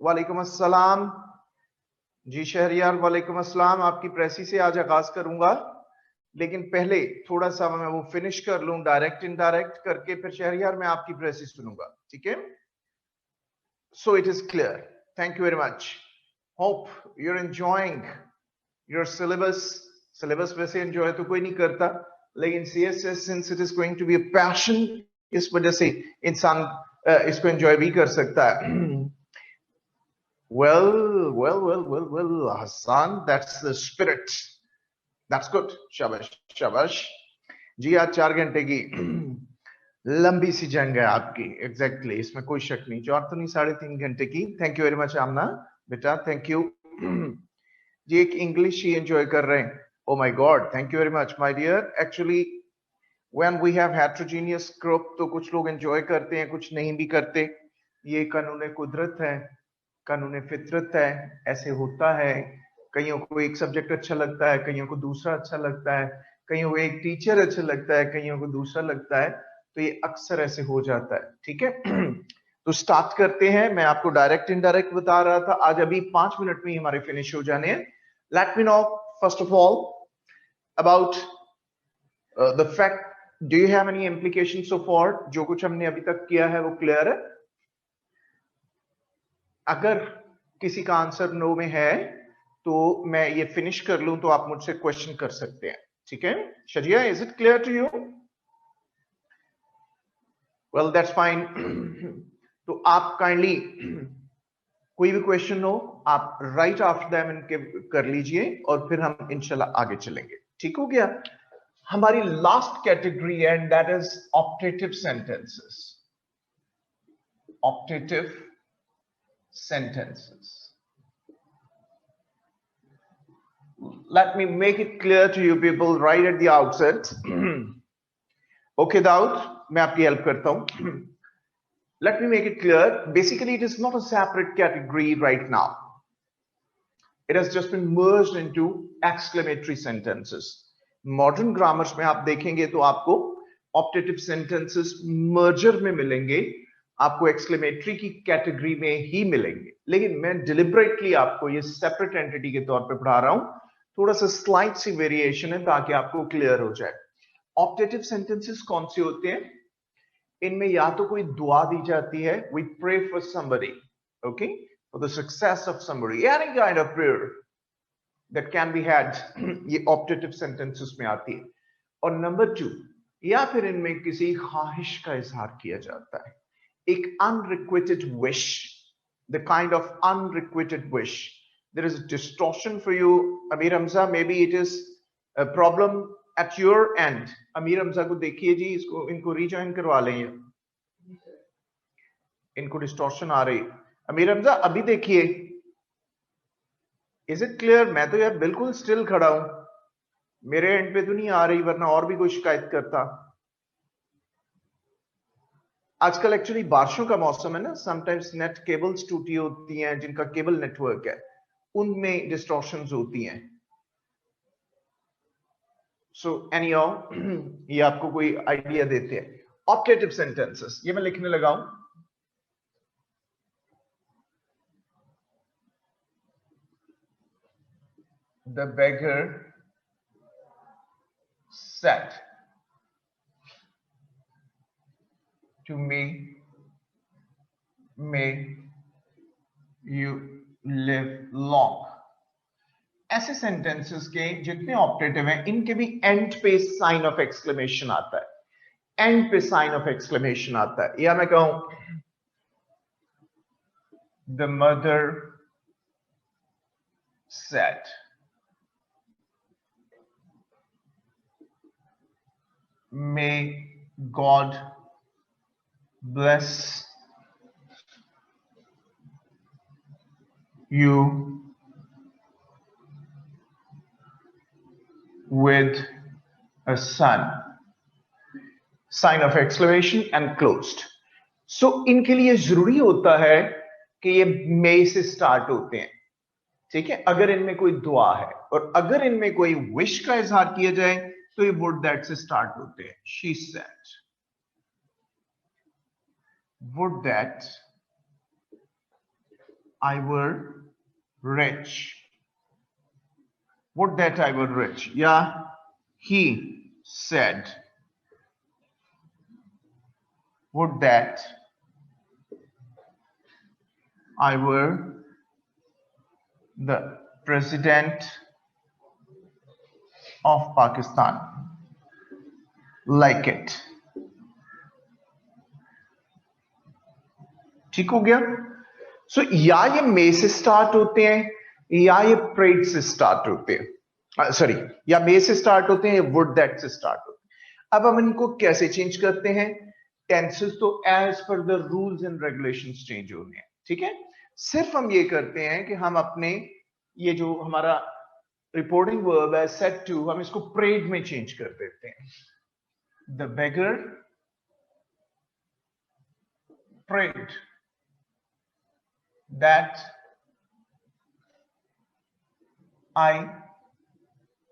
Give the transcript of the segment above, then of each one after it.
वालेकुम अस्सलाम जी शहरियार, वालेकुम अस्सलाम। आपकी प्रेसी से आज आगाज करूंगा, लेकिन पहले थोड़ा सा मैं वो फिनिश कर लूं डायरेक्ट इनडायरेक्ट करके, फिर शहरियार मैं आपकी प्रेसी सुनूंगा, ठीक है? So it is clear, thank you very much. Hope you are enjoying your syllabus. Syllabus वैसे एंजॉय तो कोई नहीं करता, लेकिन CSS since it is going to be a passion, इस वजह से इंसान इसको एंजॉय भी कर सकता है। Well, Hassan, that's the spirit. That's good. शाबाश, शाबाश जी। आज 4 घंटे की लंबी सी जंग है आपकी, एग्जैक्टली इसमें कोई शक नहीं। 4 तो नहीं, 3.5 घंटे की। थैंक यू वेरी मच आमना बेटा, थैंक यू जी। एक इंग्लिश ही एंजॉय कर रहे हैं। Oh my God, thank you very much my dear. Actually when we have heterogeneous group तो कुछ लोग एंजॉय करते हैं, कुछ नहीं भी करते। ये कानून कुदरत है, कानून फितरत है, ऐसे होता है। कईयों को एक सब्जेक्ट अच्छा लगता है, कईयों को दूसरा अच्छा लगता है, कईयों को एक टीचर अच्छा लगता है, कईयों को दूसरा लगता है, तो ये अक्सर ऐसे हो जाता है, ठीक है? तो स्टार्ट करते हैं। मैं आपको डायरेक्ट इनडायरेक्ट बता रहा था, आज अभी 5 मिनट में ही हमारे फिनिश हो जाने हैं। Let me know first of all about the fact, do you have any implication so for? जो कुछ हमने अभी तक किया है वो क्लियर है? अगर किसी का आंसर नो में है तो मैं ये फिनिश कर लूं तो आप मुझसे क्वेश्चन कर सकते हैं, ठीक है? Shazia, is it clear to you? Well that's fine. तो आप काइंडली कोई भी क्वेश्चन हो आप राइट आफ्टर दैम इनके कर लीजिए और फिर हम इंशाल्लाह आगे चलेंगे, ठीक हो गया? हमारी लास्ट कैटेगरी है and that is optative sentences. Optative sentences. Let me make it clear to you people right at the outset. Okay, Daud, मैं आपकी हेल्प करता हूं। Let me make it clear. Basically, it is not a separate category right now. It has just been merged into exclamatory sentences. Modern grammars में आप देखेंगे तो आपको optative sentences merger में मिलेंगे, आपको एक्सक्लेमेटरी की कैटेगरी में ही मिलेंगे। लेकिन मैं डिलिबरेटली आपको ये सेपरेट एंटिटी के तौर पे पढ़ा रहा हूं, थोड़ा सा स्लाइड सी वेरिएशन है ताकि आपको क्लियर हो जाए। ऑप्टेटिव सेंटेंसेस कौन से होते हैं? इनमें या तो कोई दुआ दी जाती है, we pray for somebody, okay, for the success of somebody, any kind of prayer that can be had, ये ऑप्टेटिव सेंटेंसेस में आती है। और नंबर 2, या फिर इनमें किसी ख्वाहिश का इजहार किया जाता है, एक unrequited wish, the kind of unrequited wish. There is a distortion for you, Amir Hamza. Maybe it is a problem at your end. Amir Hamza को देखिए जी, इसको इनको rejoin करवा लें, इनको distortion आ रही। अमीर हमजा अभी देखिए, is it clear? मैं तो यार बिल्कुल still खड़ा हूं, मेरे एंड पे तो नहीं आ रही, वरना और भी कोई शिकायत करता। आजकल एक्चुअली बारिशों का मौसम है ना, समटाइम्स नेट केबल्स टूटी होती हैं, जिनका केबल नेटवर्क है उनमें डिस्टॉर्शंस होती हैं। सो एनीहाउ ये आपको कोई आइडिया देते हैं। ऑप्टेटिव सेंटेंसेस, ये मैं लिखने लगा हूं। The beggar said to me, may you live long। ऐसे सेंटेंसेस के जितने ऑप्टेटिव हैं, इनके भी एंड पे साइन ऑफ एक्सक्लेमेशन आता है, एंड पे साइन ऑफ एक्सक्लेमेशन आता है। या मैं कहूं the mother said, may God bless you with a son, sign of exclamation and closed। so इनके लिए जरूरी होता है कि ये मे से स्टार्ट होते हैं, ठीक है? अगर इनमें कोई दुआ है और अगर इनमें कोई विश का इजहार किया जाए तो ये वुड दैट से स्टार्ट होते हैं। She said, would that I were rich. Would that I were rich. Yeah, he said. Would that I were the president of Pakistan. Like it. ठीक हो गया? सो या ये मे से स्टार्ट होते हैं या ये प्रेड से स्टार्ट होते हैं, सॉरी, या मे से स्टार्ट होते हैं या वुड दैट से स्टार्ट होते हैं। अब हम इनको कैसे चेंज करते हैं? टेंसेस तो as per the rules and regulations change होने हैं, ठीक है। सिर्फ हम ये करते हैं कि हम अपने ये जो हमारा रिपोर्टिंग वर्ब है सेट टू, हम इसको प्रेड में चेंज कर देते हैं। The beggar prayed that I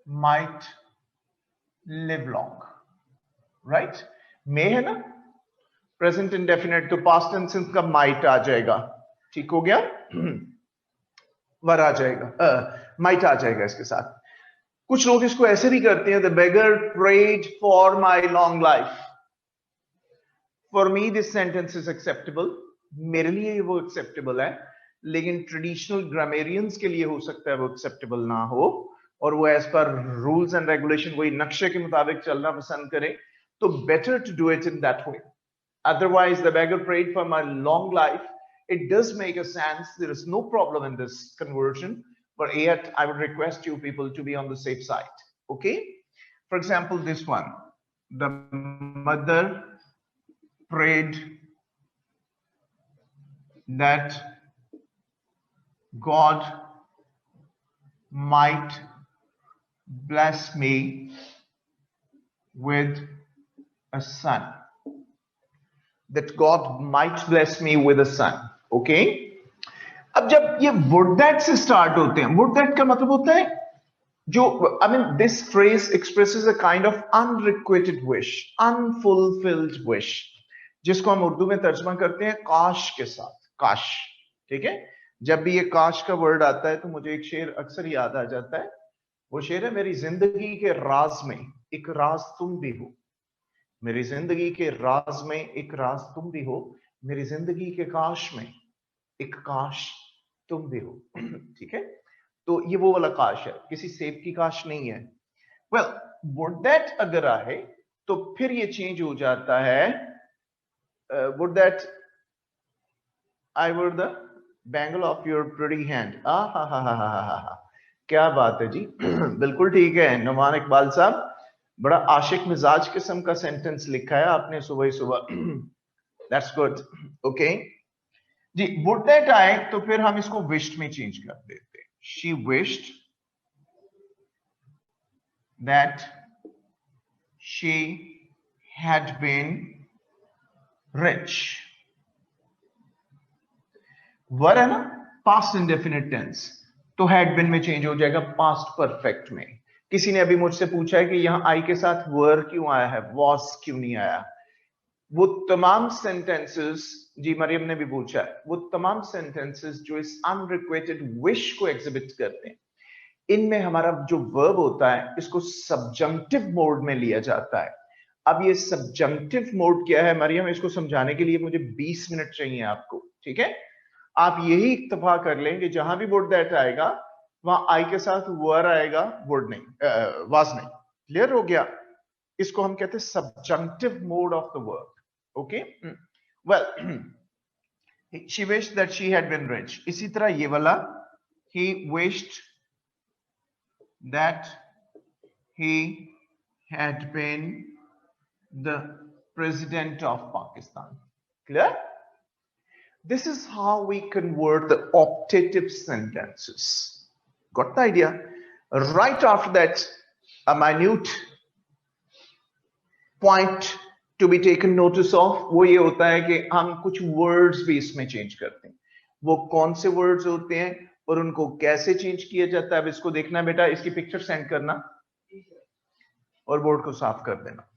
might live long, right? may है ना, प्रेजेंट इंडेफिनिट, तो पास्ट टेंस का might आ जाएगा, ठीक हो गया। वर आ जाएगा, might आ जाएगा इसके साथ। कुछ लोग इसको ऐसे भी करते हैं, the beggar prayed for my long life. For me this sentence is acceptable, मेरे लिए वो acceptable है, लेकिन ट्रेडिशनल ग्रामेरियंस के लिए हो सकता है वो एक्सेप्टेबल ना हो, और वो as per rules and regulation वही नक्शे के मुताबिक चलना पसंद करे, तो better to do it in that way. Otherwise, the beggar prayed for my long life. It does make a sense. There is no problem in this conversion, but yet I would request you people to be on the safe side. Okay? For example, this one. The mother prayed that God might bless me with a son. That God might bless me with a son. Okay? अब जब ये would that से start होते हैं, would that का मतलब होता है जो, I mean, this phrase expresses a kind of unrequited wish, unfulfilled wish, जिसको हम उर्दू में तर्जमा करते हैं काश के साथ, काश, ठीक है। जब भी ये काश का वर्ड आता है तो मुझे एक शेर अक्सर याद आ जाता है, वो शेर है, मेरी जिंदगी के राज में एक राज तुम भी हो, मेरी जिंदगी के राज में एक राज तुम भी हो, मेरी जिंदगी के काश में एक काश तुम भी हो, ठीक है। तो ये वो वाला काश है, किसी सेब की काश नहीं है। वेल, वुड दैट अगर आए तो फिर ये चेंज हो जाता है, would that I were the bangle of your pretty hand. हा, क्या बात है जी। बिल्कुल ठीक है नुमान इकबाल साहब, बड़ा आशिक मिजाज किस्म का सेंटेंस लिखा है आपने सुबह सुबह। That's good. ओके जी, वुड दैट आए तो फिर हम इसको विश्ड में चेंज कर देते हैं। She wished that she had been rich. Were है ना, पास्ट इंडेफिनिट टेंस, तो हैड बीन में चेंज हो जाएगा पास्ट परफेक्ट में। किसी ने अभी मुझसे पूछा है कि यहां आई के साथ वर क्यों आया है, वॉस क्यों नहीं आया। वो तमाम सेंटेंसेस, जी मरियम ने भी पूछा है, वो तमाम सेंटेंसेस जो इस अनरिक्वेटेड विश को एग्जिबिट करते हैं, इनमें हमारा जो वर्ब होता है इसको सब्जंक्टिव मोड में लिया जाता है। अब ये सब्जंक्टिव मोड क्या है मरियम, इसको समझाने के लिए मुझे 20 मिनट चाहिए आपको, ठीक है। आप यही इत्तफा कर लें कि जहां भी वुड दैट आएगा वहां आई के साथ वर आएगा, वुड नहीं, वाज नहीं। क्लियर हो गया? इसको हम कहते हैं subjunctive mode of the verb. Okay, well, she wished that she had been rich. इसी तरह ये वाला, he wished that he had been the president of Pakistan. Clear? This is how we convert the optative sentences. Got the idea? Right after that, a minute point to be taken notice of, वो ये होता है कि हम कुछ words भी इसमें change करते हैं। वो कौन से words होते हैं और उनको कैसे चेंज किया जाता है, अब इसको देखना बेटा, इसकी पिक्चर सेंड करना और बोर्ड को साफ कर देना।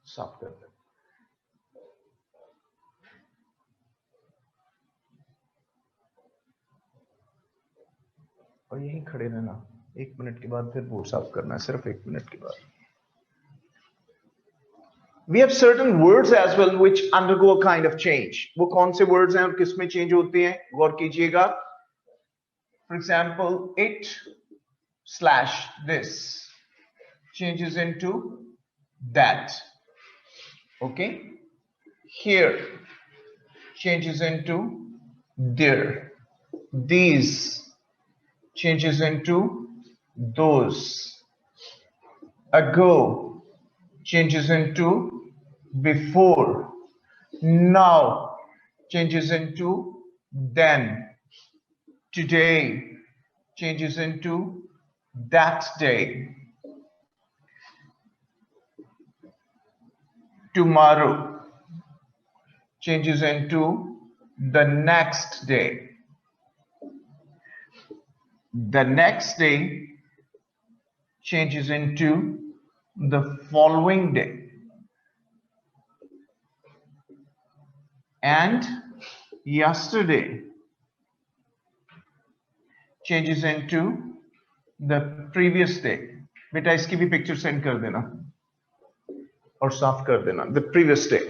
साफ कर दे और यहीं खड़े रहना, 1 मिनट के बाद फिर बोर्ड साफ करना है, सिर्फ 1 मिनट के बाद. We have certain words as well which undergo a kind of change. वो कौन से words हैं और किस में change होते हैं, गौर कीजिएगा. For example, it slash this changes into that. Okay. Here changes into there. These changes into those. Ago changes into before. Now changes into then. Today changes into that day. Tomorrow changes into the next day. The next day changes into the following day. And yesterday changes into the previous day. बेटा इसकी भी picture send कर देना और साफ कर देना. The previous day.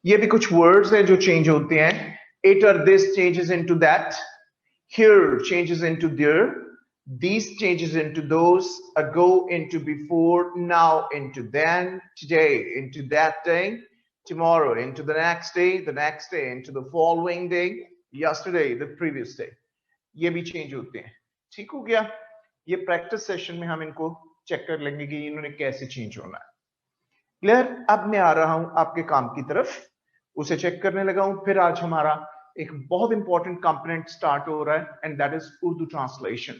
ये भी कुछ वर्ड्स हैं जो चेंज होते हैं. It or this changes into that. Here changes into there. These changes into those. Ago into before. Now into then. Today into that day. Tomorrow into the next day. The next day into the following day. Yesterday the previous day. ये भी change होते हैं. ठीक हो गया. ये practice session में हम इनको चेक कर लेंगे कि इन्होंने कैसे चेंज होना है. क्लियर. अब मैं आ रहा हूं आपके काम की तरफ, उसे चेक करने लगा हूं. फिर आज हमारा एक बहुत इंपॉर्टेंट कंपोनेंट स्टार्ट हो रहा है and that is Urdu translation.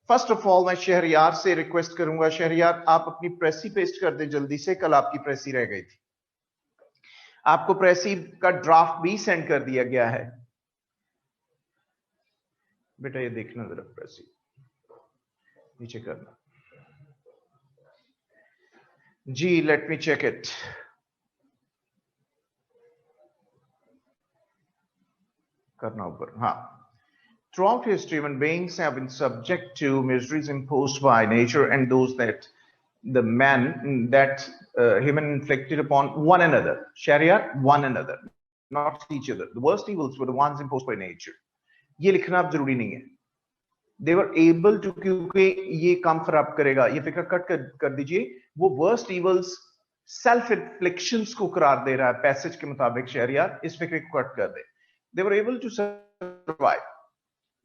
First of all मैं शहरयार से रिक्वेस्ट करूंगा, शहरयार आप अपनी प्रेसी पेस्ट कर दे जल्दी से. कल आपकी प्रेसी रह गई थी. आपको प्रेसी का ड्राफ्ट भी सेंड कर दिया गया है. बेटा ये देखना जरा, प्रेसी नीचे करना जी. Let me check it. करना ऊपर. हाँ. Throughout history, human beings have been subject to miseries imposed by nature and those that the man that human inflicted upon one another. Sharia, one another, not each other. The worst evils were the ones imposed by nature. ये लिखना अब जरूरी नहीं है. They were able to, क्योंकि ये काम खराब करेगा, ये फिक्र कट कर दीजिए. वो worst evils self inflictions को करार दे रहा है पैसेज के मुताबिक. शहरियार इस फिक्र को कट कर दे. They were able to survive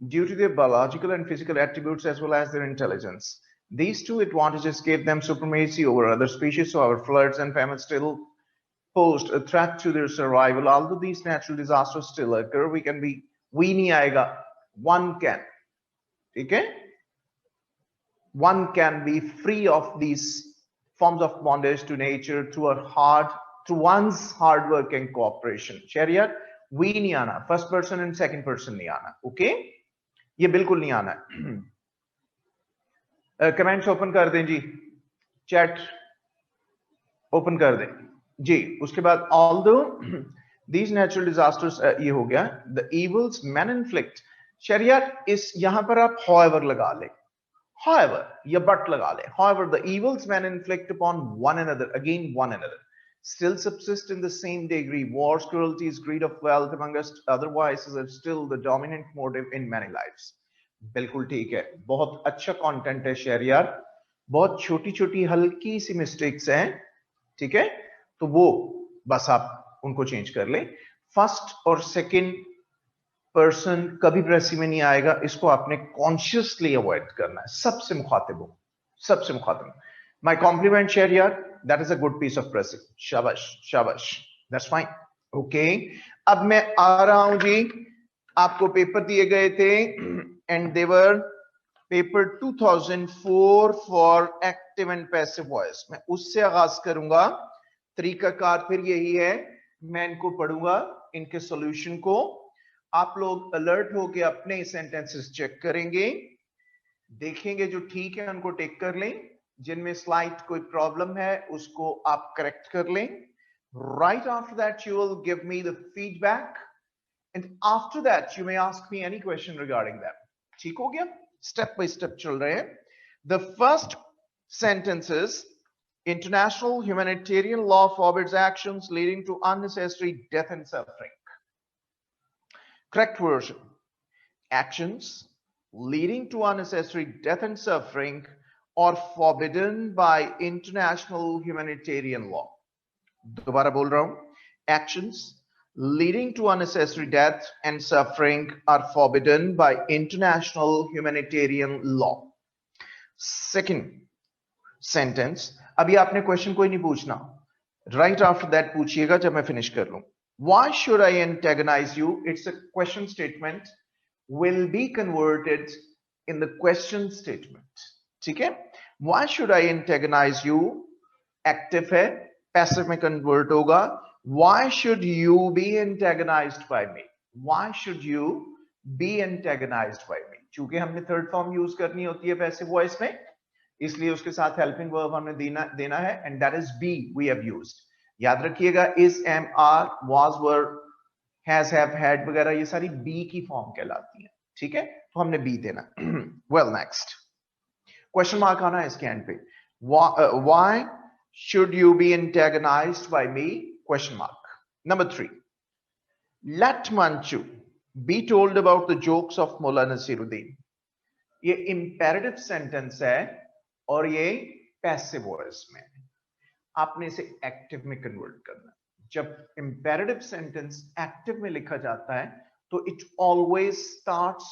due to their biological and physical attributes as well as their intelligence. These two advantages gave them supremacy over other species, so our floods and famines still posed a threat to their survival. Although these natural disasters still occur, we नहीं आएगा, one can. ठीक है? One can be free of these forms of bondage to nature through one's hard work and cooperation. Sharia, we नहीं आना, first person and second person नहीं आना. Okay? ये बिल्कुल नहीं आना है. कमेंट्स ओपन कर दें जी, चैट ओपन कर दें जी. उसके बाद although these natural disasters, ये हो गया. The evils men inflict. शरिया इस यहां पर आप however लगा ले, however या but लगा ले. However, the evils men inflict upon one another, again one another, still subsist in the same degree. Wars, cruelties, greed of wealth, amongst other vices, are still the dominant motive in many lives. बिल्कुल ठीक है. बहुत अच्छा content है शहरियार. बहुत छोटी छोटी हल्की सी मिस्टेक्स हैं. ठीक है, तो वो बस आप उनको चेंज कर लें. फर्स्ट और सेकंड पर्सन कभी प्रेसी में नहीं आएगा. इसको आपने कॉन्शियसली अवॉइड करना है. सबसे मुखातिब हो, सबसे मुखातिब. My compliment Shahryar, that is a good piece of precising. शाबाश शाबाश, दैट्स फाइन. ओके, अब मैं आ रहा हूं जी. आपको पेपर दिए गए थे and they were paper 2004 for active and passive voice. मैं उससे आगाज करूंगा. तरीकाकार फिर यही है, मैं इनको पढ़ूंगा, इनके सॉल्यूशन को, आप लोग अलर्ट होके अपने सेंटेंसेस चेक करेंगे, देखेंगे जो ठीक है उनको टेक कर लें, जिनमें स्लाइट कोई प्रॉब्लम है उसको आप करेक्ट कर लें. Right after that you will give me the feedback and after that you may ask me any question regarding them. ठीक हो गया? स्टेप बाय स्टेप चल रहे हैं. The first sentence is international humanitarian law forbids actions leading to unnecessary death and suffering. Correct version. Actions leading to unnecessary death and suffering are forbidden by international humanitarian law. दोबारा बोल रहा हूं. Actions leading to unnecessary death and suffering are forbidden by international humanitarian law. Second sentence, अभी आपने question कोई नहीं पूछना, right after that पूछिएगा जब मैं फिनिश कर लूं. Why should I antagonize you? It's a question statement, will be converted in the question statement. ठीक है? Why should I antagonize you? Active है, passive में convert होगा. Why should you be antagonized by me? Why should you be antagonized by me? चूंकि हमने third form use करनी होती है पैसिव वॉइस में, इसलिए उसके साथ हेल्पिंग वर्ब हमने देना है, and that is be we have used. याद रखिएगा, is, am, are, was, were, has, have, had वगैरह ये सारी बी की फॉर्म कहलाती है. ठीक है, तो हमने बी देना. वेल, नेक्स्ट क्वेश्चन मार्क आना है इसके एंड पे. Why should you be antagonized by me? Question mark. Number 3. Let Manchu be told about the jokes of Mullah Nasiruddin. ये imperative sentence है और ये passive voice में. आपने इसे active में convert करना. जब imperative sentence active में लिखा जाता है तो it always starts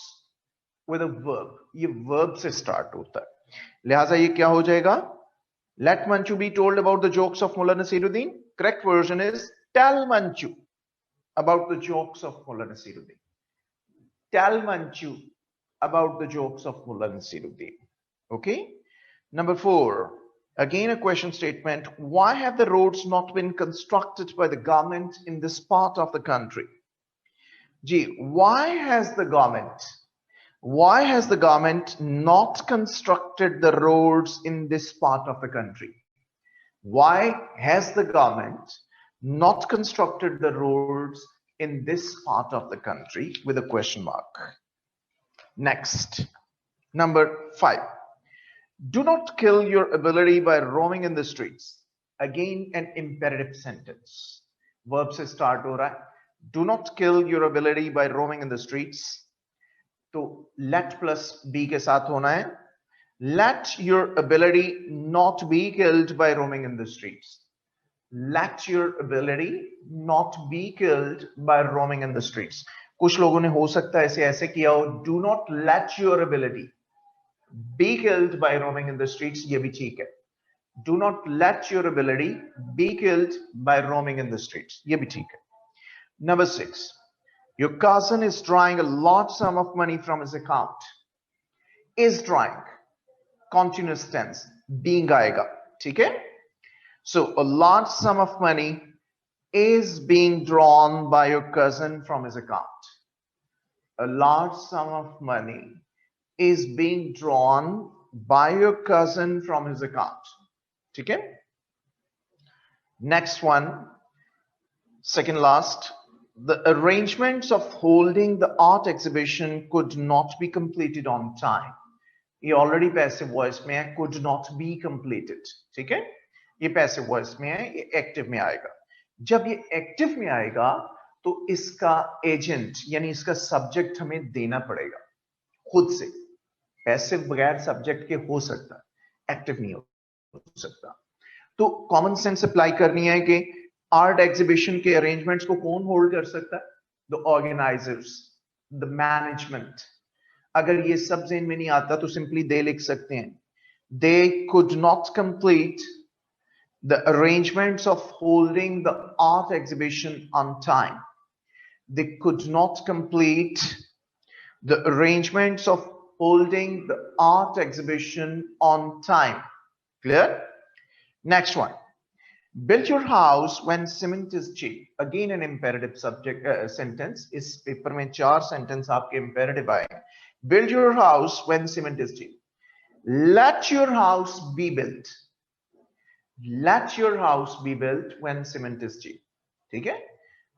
with a verb. ये verb से start होता है. लिहाजा ये क्या हो जाएगा? Let Manchu be told about the jokes of Mullah Nasiruddin. Correct version is tell Manchu about the jokes of Mullah Nasiruddin. Tell Manchu about the jokes of Mullah Nasiruddin. Okay. Number 4. Again a question statement. Why have the roads not been constructed by the government in this part of the country? Gee, why has the government not constructed the roads in this part of the country? Why has the government not constructed the roads in this part of the country, with a question mark? Next, number 5. Do not kill your ability by roaming in the streets. Again an imperative sentence. Verb से start हो रहा है. Do not kill your ability by roaming in the streets. तो let plus be के साथ होना है. Let your ability not be killed by roaming in the streets. Let your ability not be killed by roaming in the streets. कुछ लोगों ने हो सकता है इसे ऐसे किया हो, do not let your ability be killed by roaming in the streets. ये भी ठीक है. Do not let your ability be killed by roaming in the streets. ये भी ठीक है. Number 6. Your cousin is drawing a large sum of money from his account. Is drawing, continuous tense, being आएगा. ठीक है? So a large sum of money is being drawn by your cousin from his account. A large sum of money is being drawn by your cousin from his account. ठीक है? Next one, second last. The arrangements of holding the art exhibition could not be completed on time. ये already passive voice में है, could not be completed. ठीक है? ये passive voice में है, ये active में आएगा. जब ये active में आएगा तो इसका agent यानी इसका subject हमें देना पड़ेगा खुद से. Passive बगैर subject के हो सकता है, active नहीं हो सकता. तो common sense apply करनी है कि आर्ट एग्जीबिशन के अरेंजमेंट्स को कौन होल्ड कर सकता है? The organisers, the management. अगर ये सब ज़हन में नहीं आता तो सिंपली दे लिख सकते हैं. दे could not complete the arrangements of holding the art exhibition on time. They could not complete the arrangements of holding the art exhibition on time. Clear? Next one. build your house when cement is cheap. Again an imperative subject sentence. इस paper में 4 sentence आपके imperative आए. Build your house when cement is cheap. Let your house be built. Let your house be built when cement is cheap. ठीक है?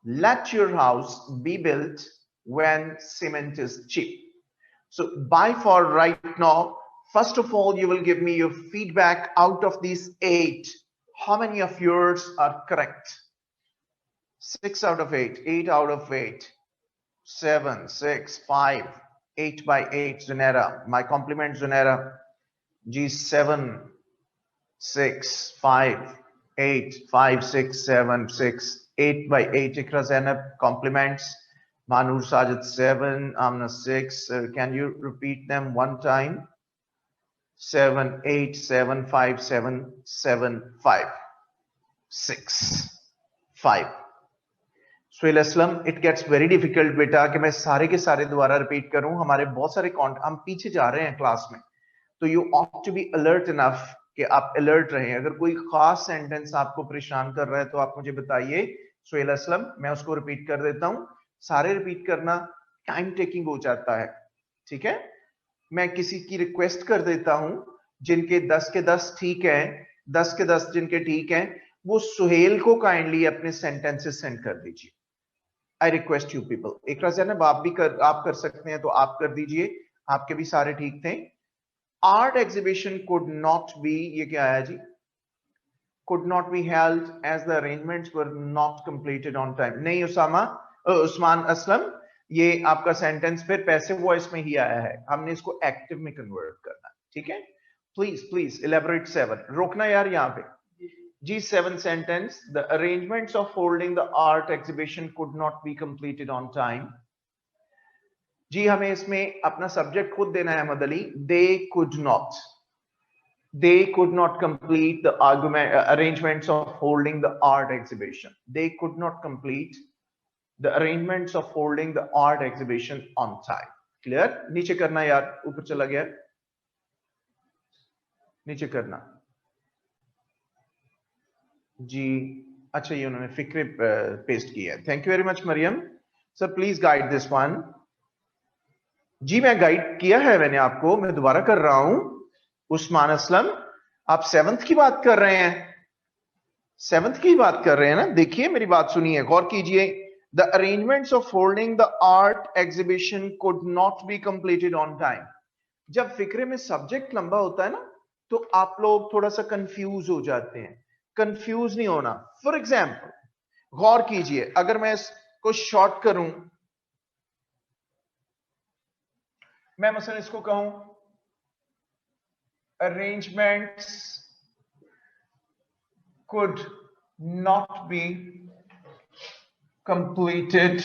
Let your house be built when cement is cheap. So by for right now, first of all, you will give me your feedback out of these 8. How many of yours are correct? 6 out of 8, 8 out of 8, 7, 6, 5, 8 by 8, Zunera. My compliment, Zunera. G7, 6, 5, 8, 5, 6, 7, 6, 8 by 8. Ikra Zainab, compliments. Manur Sajid 7, Amna 6. Can you repeat them one time? 7, 8, 7, 5, 7, 7, 5, 6, 5. Suhail Aslam, it gets very difficult बेटा कि मैं सारे के सारे दोबारा repeat करूं. हमारे बहुत सारे हम पीछे जा रहे हैं क्लास में, तो you ought to be alert enough कि आप अलर्ट रहें. अगर कोई खास सेंटेंस आपको परेशान कर रहा है तो आप मुझे बताइए. सुहेल असलम, मैं उसको रिपीट कर देता हूं. सारे रिपीट करना टाइम टेकिंग हो जाता है. ठीक है, मैं किसी की रिक्वेस्ट कर देता हूं जिनके 10 के 10 ठीक है, 10 के 10 जिनके ठीक हैं, वो सुहेल को काइंडली अपने सेंटेंसेस सेंड कर दीजिए. I request you people. एक जैनब आप कर सकते हैं तो आप कर दीजिए. आपके भी सारे ठीक थे. Art exhibition could not be, ये क्या है जी? Could not be held as the arrangements were not completed on time. नहीं उस्मान असलम, ये आपका सेंटेंस फिर पैसिव वॉइस में ही आया है. हमने इसको एक्टिव में कन्वर्ट करना है. ठीक है, प्लीज प्लीज इलेबोरेट. 7 रोकना यार यहाँ पे. G7 sentence, the arrangements of holding the art exhibition could not be completed on time. जी हमें इसमें अपना सब्जेक्ट खुद देना है मद Ali. They could not complete the arrangements of holding the art exhibition. They could not complete the arrangements of holding the art exhibition on time. Clear? नीचे करना यार, ऊपर चला गया, नीचे करना जी. अच्छा, ये उन्होंने फिक्रे पेस्ट किया है. Thank you very much Mariam. Sir please guide this one. जी मैं गाइड किया है मैंने आपको, मैं दोबारा कर रहा हूं. उस्मान असलम, आप 7th की बात कर रहे हैं, 7th की बात कर रहे हैं ना. देखिए मेरी बात सुनिए, गौर कीजिए. The arrangements of holding the art exhibition could not be completed on time. जब फिक्रे में सब्जेक्ट लंबा होता है ना, तो आप लोग थोड़ा सा कंफ्यूज हो जाते हैं. कंफ्यूज नहीं होना. फॉर एग्जाम्पल गौर कीजिए, अगर मैं इसको शॉर्ट करूं, मैं मसलन इसको कहूं arrangements could not be completed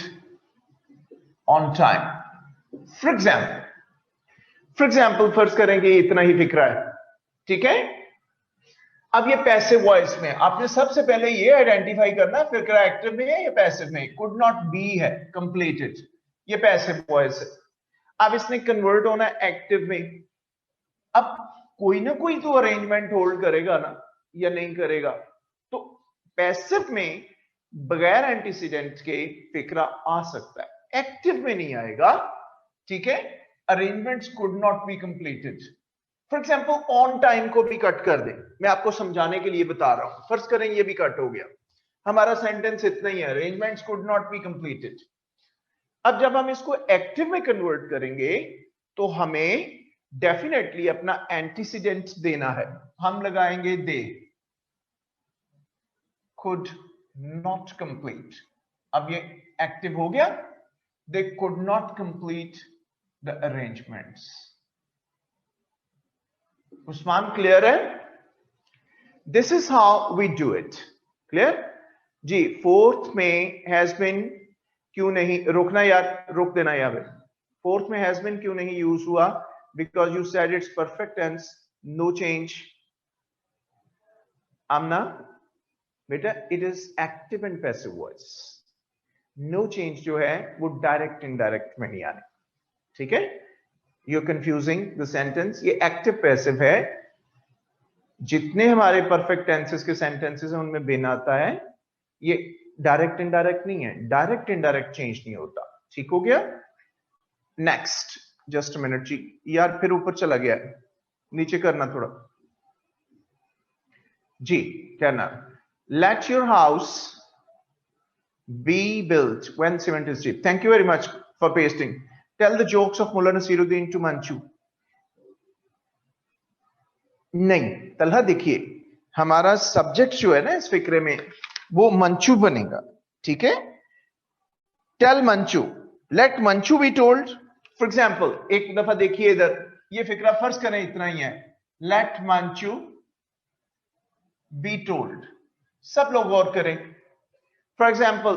on time. For example फर्ज करेंगे इतना ही फिक्रा है. ठीक है, अब ये पैसिव वॉइस में आपने सबसे पहले ये आइडेंटिफाई करना है फिक्रा एक्टिव में है या पैसिव में. कुड नॉट बी है कंप्लीटेड, ये पैसिव वॉइस है. अब इसने कन्वर्ट होना है एक्टिव में. अब कोई ना कोई तो अरेंजमेंट होल्ड करेगा ना, या नहीं करेगा. तो पैसिव में बगैर एंटीसीडेंट के फिक्रा आ सकता है, एक्टिव में नहीं आएगा. ठीक है, arrangements could not be completed. For example on time को भी कट कर दे, मैं आपको समझाने के लिए बता रहा हूं. फर्स्ट करें ये भी कट हो गया, हमारा सेंटेंस इतना ही है, arrangements could not be completed. अब जब हम इसको एक्टिव में कन्वर्ट करेंगे तो हमें डेफिनेटली अपना एंटीसीडेंट देना है. हम लगाएंगे दे कुड नॉट कंप्लीट. अब ये एक्टिव हो गया. They could not complete the arrangements. Usman clear है? This is how we do it. Clear जी. 4th में हैज बीन क्यों नहीं, रोकना यार, रोक देना यार. 4th में हैज बीन क्यों नहीं यूज हुआ? Because you said it's perfect tense, no change. Amna बेटा, it is active and passive voice. No change जो है वो डायरेक्ट इनडायरेक्ट में नहीं आने. ठीक है, you're confusing the sentence. ये active passive है. जितने हमारे परफेक्ट टेंसेस के सेंटेंसेस हैं उनमें बिन आता है। ये डायरेक्ट इनडायरेक्ट नहीं है, डायरेक्ट इनडायरेक्ट चेंज नहीं होता। ठीक हो गया? नेक्स्ट, जस्ट मिनट जी, यार फिर ऊपर चला गया, नीचे करना थोड़ा जी। कहना, let your house be built when cement is cheap. Thank you very much for pasting. Tell the jokes of Mullah Nasiruddin to Manchu. नहीं तलहा, देखिए हमारा सब्जेक्ट जो है ना इस फिक्रे में वो मंचू बनेगा। ठीक है? Tell Manchu, let Manchu be told. For example एक दफा देखिए इधर, ये फिक्रा फर्ज करें इतना ही है, लेट मंचू बी टोल्ड। सब लोग गौर करें। फॉर एग्जाम्पल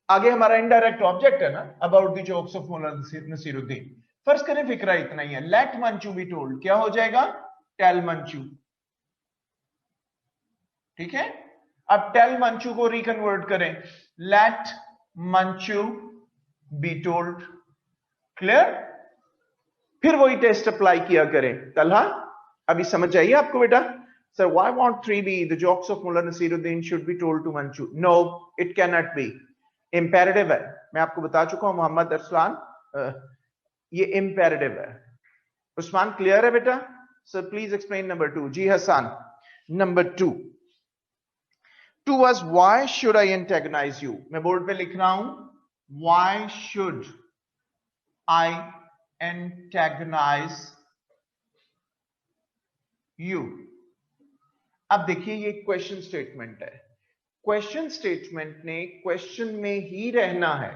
आगे हमारा इनडायरेक्ट ऑब्जेक्ट है ना, about the jokes of Mulla Naseeruddin. फर्ज करें फिक्रा इतना ही है, लेट मंचू बी टोल्ड, क्या हो जाएगा? टेल मंचू। ठीक है? अब टेल मंचू को रिकन्वर्ट करें, let Manchu be told. Clear? फिर वही टेस्ट अप्लाई किया करें। तलहा अभी समझ आइए आपको बेटा? Sir why won't 3B the jokes of Mulla Nasiruddin should be told to Manchu? No, it can not be. Imperative है, मैं आपको बता चुका हूं मोहम्मद अरसलान, ये इंपेरेटिव है। उस्मान क्लियर है बेटा? Sir please explain number 2। जी Hasan, number 2 was why should I antagonize you? मैं बोर्ड पे लिख रहा हूं, why should I antagonize you? अब देखिए ये क्वेश्चन स्टेटमेंट है, क्वेश्चन स्टेटमेंट ने क्वेश्चन में ही रहना है,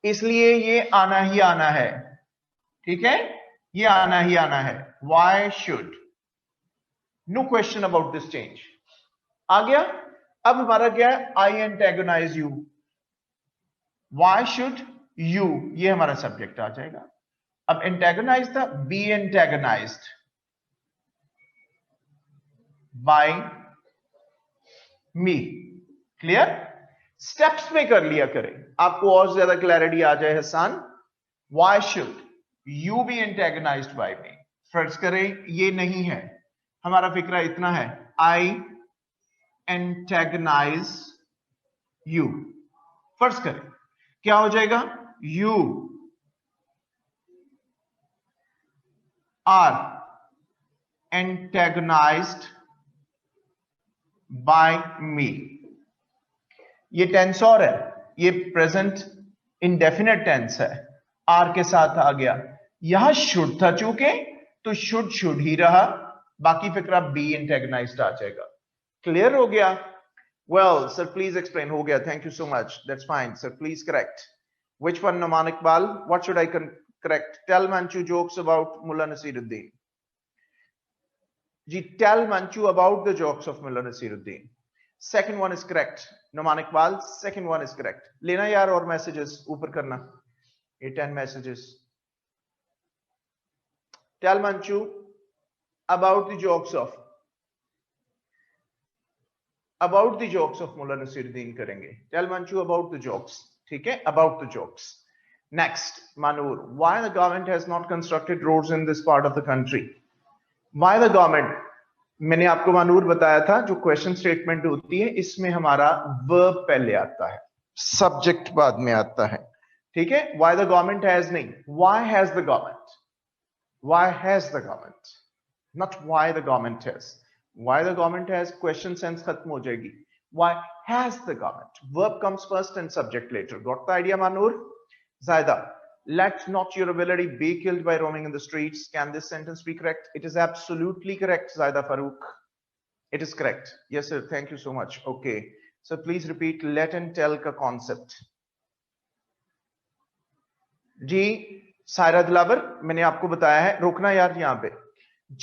इसलिए ये आना ही आना है। ठीक है? ये आना ही आना है। Why should, no question about this change। आ गया? अब हमारा क्या है? I antagonize you। Why should you, ये हमारा सब्जेक्ट आ जाएगा। अब एंटेगोनाइज था, be antagonized by me। Clear? Steps में कर लिया करें, आपको और ज्यादा क्लैरिटी आ जाए। Hasan, why should you be antagonized by me? फर्ज करें ये नहीं है, हमारा फिक्रा इतना है, I antagonize you। फर्ज करें क्या हो जाएगा? You are antagonized by me। ये टेंस और है, ये प्रेजेंट इंडेफिनेट टेंस है, आर के साथ आ गया। यहां शुड था चूंकि, तो शुड ही रहा, बाकी फिक्रा बी एंटेगनाइज्ड आ जाएगा। क्लियर हो गया? Well sir please explain. हो गया, thank you so much, that's fine sir, please correct. Which one Noman Iqbal, what should I correct? Tell Manchu jokes about Mulla Nasiruddin. जी, tell Manchu about the jokes of Mulla Nasiruddin. Second one is correct Noman Iqbal, second one is correct. लेना यार और messages ऊपर करना, ये 10 messages. Tell Manchu about the jokes of, about the jokes of Mulla Nasiruddin करेंगे। Tell Manchu about the jokes. ठीक है? About the jokes. Next, Manoor, why the government has not constructed roads in this part of the country? Why the government, मैंने आपको मानूर बताया था, जो question statement होती है इसमें हमारा वर्ब पहले आता है, सब्जेक्ट बाद में आता है। ठीक है? व्हाई द गवर्नमेंट हैज नहीं, why has the government, why has the government, not why the government has. Why the government has question sense खत्म हो जाएगी। Why has the government, verb comes first and subject later. Got the idea Manoor? Zaida, let not your ability be killed by roaming in the streets. Can this sentence be correct? It is absolutely correct, Zaida Farouk. It is correct. Yes, sir. Thank you so much. Okay. So please repeat let and tell ka concept. जी, सायरा दिलावर, मैंने आपको बताया है, रोकना यार यहां पे।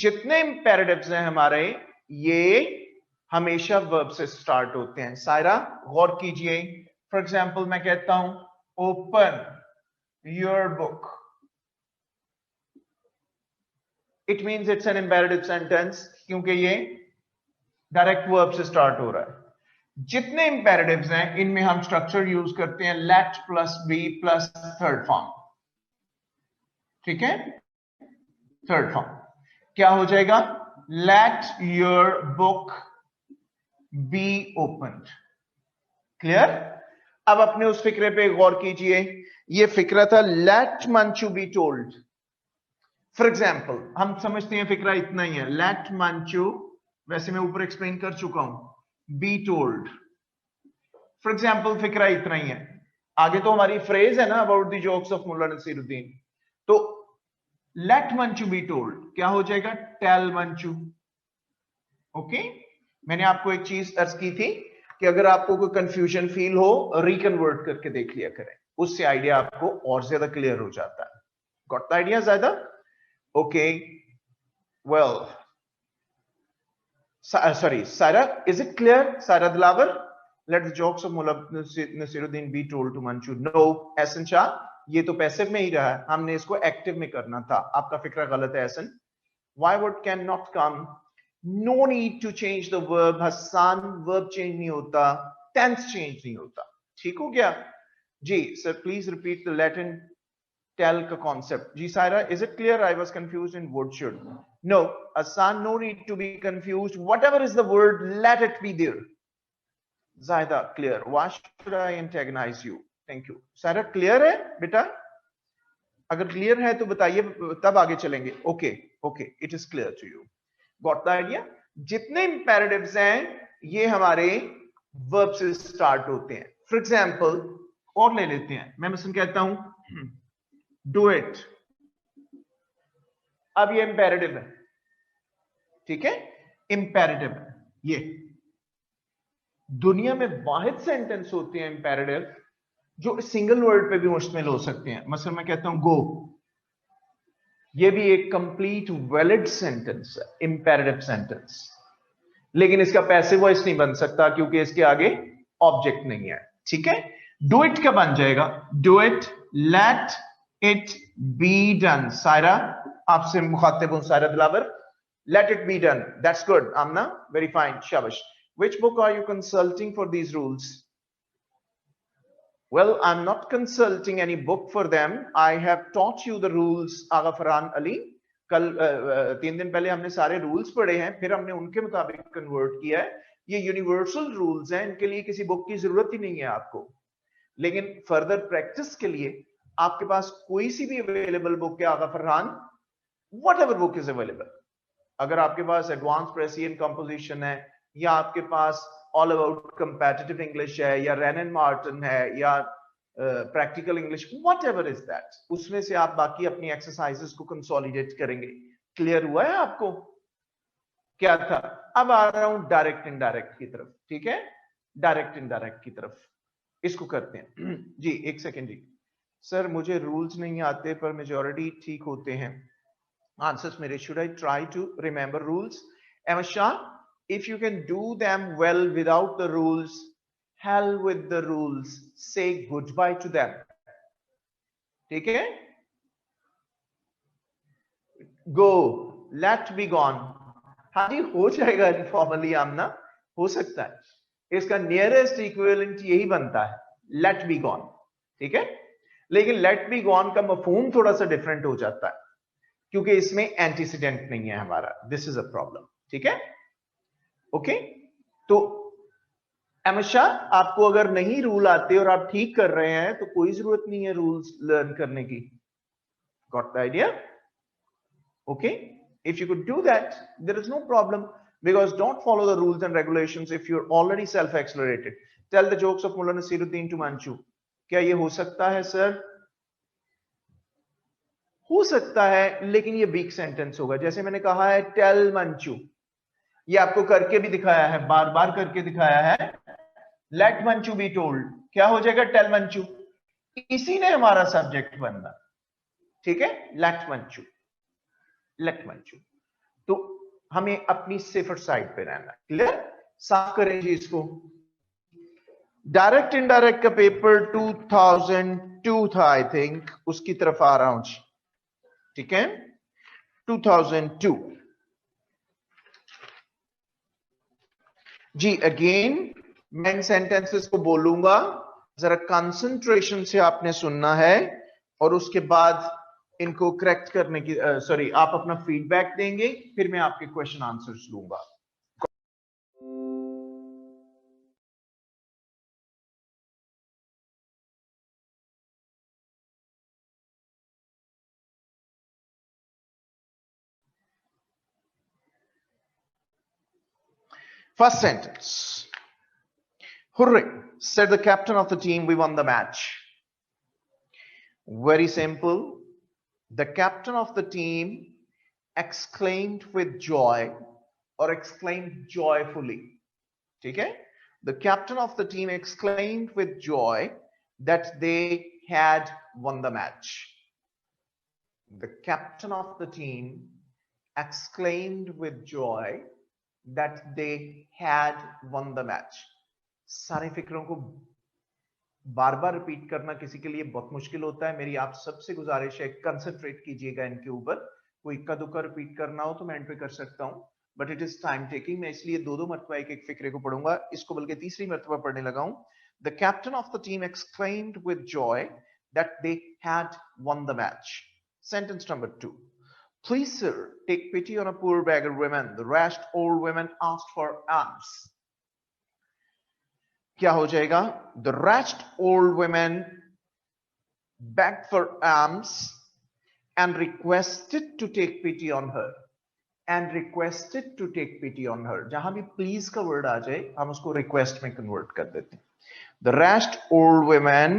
जितने imperatives हैं हमारे, ये हमेशा वर्ब से स्टार्ट होते हैं। सायरा गौर कीजिए। फॉर एग्जाम्पल मैं कहता हूं open your book, it means it's an imperative sentence क्योंकि ये डायरेक्ट वर्ब से स्टार्ट हो रहा है। जितने इंपेरेटिव्स हैं इनमें हम स्ट्रक्चर यूज करते हैं let plus be plus third form. ठीक है? थर्ड फॉर्म क्या हो जाएगा? let your book be opened. Clear? अब अपने उस फिक्रे पे गौर कीजिए. ये फिक्रा था let Manchu be told. For example हम समझते हैं फिक्रा इतना ही है, let Manchu, वैसे मैं ऊपर एक्सप्लेन कर चुका हूं, be told. फॉर एग्जाम्पल फिक्रा इतना ही है. आगे तो हमारी फ्रेज है ना about the jokes of Mulla Naseeruddin. तो let Manchu be told क्या हो जाएगा? tell Manchu. ओके, मैंने आपको एक चीज अर्ज की थी कि अगर आपको कोई कंफ्यूजन फील हो, रिकन्वर्ट करके देख लिया करें, उससे आइडिया आपको और ज्यादा क्लियर हो जाता है. गॉट द आइडिया ज्यादा? Okay, well, sorry, Sarah, is it clear? Sarah Dilaver, let the jokes of Mullah Nasiruddin be told to Manchu. No, Ahsan Shah, ये तो पैसिव में ही रहा है, हमने इसको एक्टिव में करना था. आपका फिक्रा गलत है Ehsan. Why would can not come? No need to change the verb. Hasan verb change नहीं होता, tense change नहीं होता. ठीक हो गया जी? Sir, please repeat the Latin tell का concept. Ji Saira, is it clear? I was confused in word should. No, Hasan, no need to be confused. Whatever is the word, let it be there. Zaida, clear. Why should I antagonize you? Thank you. Saira, clear है बेटा? अगर clear है तो बताइए, तब आगे चलेंगे. Okay okay, it is clear to you. Got the idea? जितने इंपेरेटिव्स हैं ये हमारे वर्ब से स्टार्ट होते हैं. फॉर एग्जाम्पल और ले लेते हैं, मैं मसलन कहता हूं डू इट. अब ये इंपेरेटिव है, ठीक है, इंपेरेटिव है. ये दुनिया में वाहिद सेंटेंस होते हैं इंपेरेटिव जो सिंगल वर्ड पे भी मुश्तमिल हो सकते हैं. मसलन मैं कहता हूं गो, ये भी एक कंप्लीट वैलिड सेंटेंस है, इंपेरेटिव सेंटेंस, लेकिन इसका पैसिव वॉइस नहीं बन सकता क्योंकि इसके आगे ऑब्जेक्ट नहीं है. ठीक है, डू इट क्या बन जाएगा? Do it, let it be done. Saira, आपसे मुखातिब हूं Saira Dilawar. Let it be done, that's good. Amna, very fine, शाबाश. Which book are you consulting for these rules? Well, I'm not consulting any book for them. I have taught you the rules, Agha Farhan Ali. कल 3 दिन पहले हमने सारे rules पढ़े हैं, फिर हमने उनके मुताबिक कन्वर्ट किया है. ये यूनिवर्सल रूल्स हैं, इनके लिए किसी बुक की जरूरत ही नहीं है आपको. लेकिन फर्दर प्रैक्टिस के लिए आपके पास कोई सी भी अवेलेबल बुक है Agha Farhan, whatever book is available. अगर आपके पास एडवांस प्रेसियन कंपोजिशन है, या आपके पास ऑल अबाउट कंपैटिटिव इंग्लिश है, या रैन एंड मार्टिन है, या practical English, whatever is that, उसमें से आप बाकी अपनी एक्सरसाइजेस को कंसोलिडेट करेंगे. क्लियर हुआ है आपको क्या था? अब आ रहा हूं डायरेक्ट इनडायरेक्ट की तरफ. ठीक है, डायरेक्ट इनडायरेक्ट की तरफ इसको करते हैं. जी एक सेकेंड जी. सर मुझे रूल्स नहीं आते पर मेजॉरिटी ठीक होते हैं. आंसर्स मेरे, should I try to remember rules? Ahmad Shah, if you can do them well without the rules, hell with the rules, say goodbye to them. ठीक है, go, let be gone. हाँ जी, हो जाएगा इनफॉर्मली. आमना, हो सकता है, इसका नियरेस्ट इक्विवेलेंट यही बनता है, let be gone. ठीक है, लेकिन let be gone का मफहूम थोड़ा सा डिफरेंट हो जाता है क्योंकि इसमें एंटीसीडेंट नहीं है हमारा. This is a problem. ठीक है, ओके. तो अहमद शाह, आपको अगर नहीं रूल आते और आप ठीक कर रहे हैं तो कोई जरूरत नहीं है रूल्स लर्न करने की. Got the idea? Okay, if you could do that there is no problem, because don't follow the rules and regulations if you are already self accelerated. Tell the jokes of Mulla Nasiruddin to Manchu. क्या ये हो सकता है sir? हो सकता है, लेकिन ये वीक सेंटेंस होगा. जैसे मैंने कहा है टेल मंचू, ये आपको करके भी दिखाया है, बार बार करके दिखाया है. लेट मंचू बी टोल्ड क्या हो जाएगा? टेल मंचू. इसी ने हमारा सब्जेक्ट बनना. ठीक है, लेट मंचू, लेट मंचू. तो हमें अपनी सेफर साइड पे रहना. क्लियर? साफ करें जी इसको. डायरेक्ट इनडायरेक्ट का पेपर 2002 था आई थिंक, उसकी तरफ आ रहा हूं जी. ठीक है, 2002 जी. अगेन मैं इन सेंटेंसेस को बोलूंगा, जरा कंसंट्रेशन से आपने सुनना है और उसके बाद इनको करेक्ट करने की सॉरी आप अपना फीडबैक देंगे, फिर मैं आपके क्वेश्चन आंसर्स लूंगा। First sentence. Hooray, said the captain of the team, we won the match. Very simple. The captain of the team exclaimed with joy or exclaimed joyfully. ठीक है? The captain of the team exclaimed with joy that they had won the match. The captain of the team exclaimed with joy that they had won the match. सारे फिक्रों को बार बार repeat करना किसी के लिए बहुत मुश्किल होता है। मेरी आप सबसे गुजारिश है, कंसंट्रेट कीजिएगा इनके ऊपर। कोई इक्का दुक्का रिपीट करना हो तो मैं एंड पे कर सकता हूं, but it is time taking. मैं इसलिए दो मरतबा एक फिक्रे को पढ़ूंगा, इसको बल्कि तीसरी मरतबा पढ़ने लगा हूं। The captain of the team exclaimed with joy that they had won the match. Sentence number 2. Please sir, take pity on a poor beggar woman. The rash old woman asked for alms. क्या हो जाएगा? The wretched old woman begged for alms and requested to take pity on her. And requested to take pity on her. जहां भी please का word आ जाए हम उसको request में convert कर देते हैं. The wretched old woman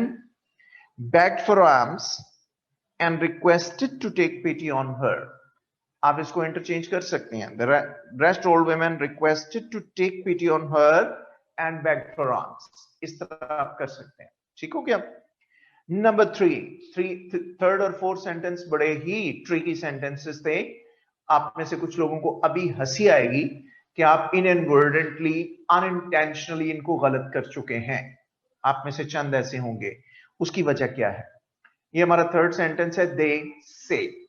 begged for alms and requested to take pity on her. आप इसको इंटरचेंज कर सकते हैं. The wretched old woman requested to take pity on her and begged for alms. इस तरह आप कर सकते हैं. ठीक हो गया? नंबर 3, थर्ड और फोर्थ सेंटेंस बड़े ही ट्रिकी सेंटेंसेस थे. आप में से कुछ लोगों को अभी हंसी आएगी कि आप इनएडवर्टेंटली अनइंटेंशनली इनको गलत कर चुके हैं. आप में से चंद ऐसे होंगे. उसकी वजह क्या है? ये हमारा थर्ड सेंटेंस है. दे से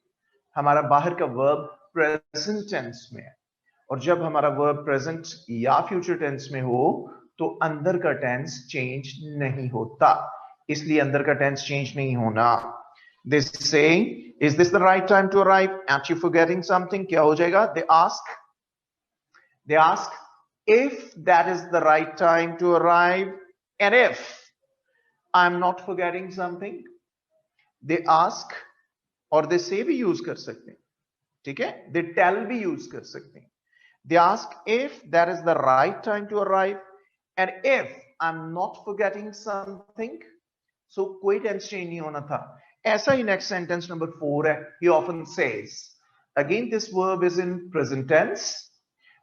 हमारा बाहर का वर्ब प्रेजेंट टेंस में है, और जब हमारा वर्ब प्रेजेंट या फ्यूचर टेंस में हो तो अंदर का टेंस चेंज नहीं होता, इसलिए अंदर का टेंस चेंज नहीं होना. This saying, is this the right time to arrive? Aren't you forgetting something? क्या हो जाएगा? They ask if that is the right time to arrive, and if I'm not forgetting something. They ask और they say भी use कर सकते हैं. ठीक है? They tell भी यूज कर सकते हैं. They ask if that is the right time to arrive, and if I'm not forgetting something. So कोई टेंस चेंज नहीं होना था. ऐसा ही नेक्स्ट सेंटेंस नंबर 4 है. He often says. Again this verb is in present tense,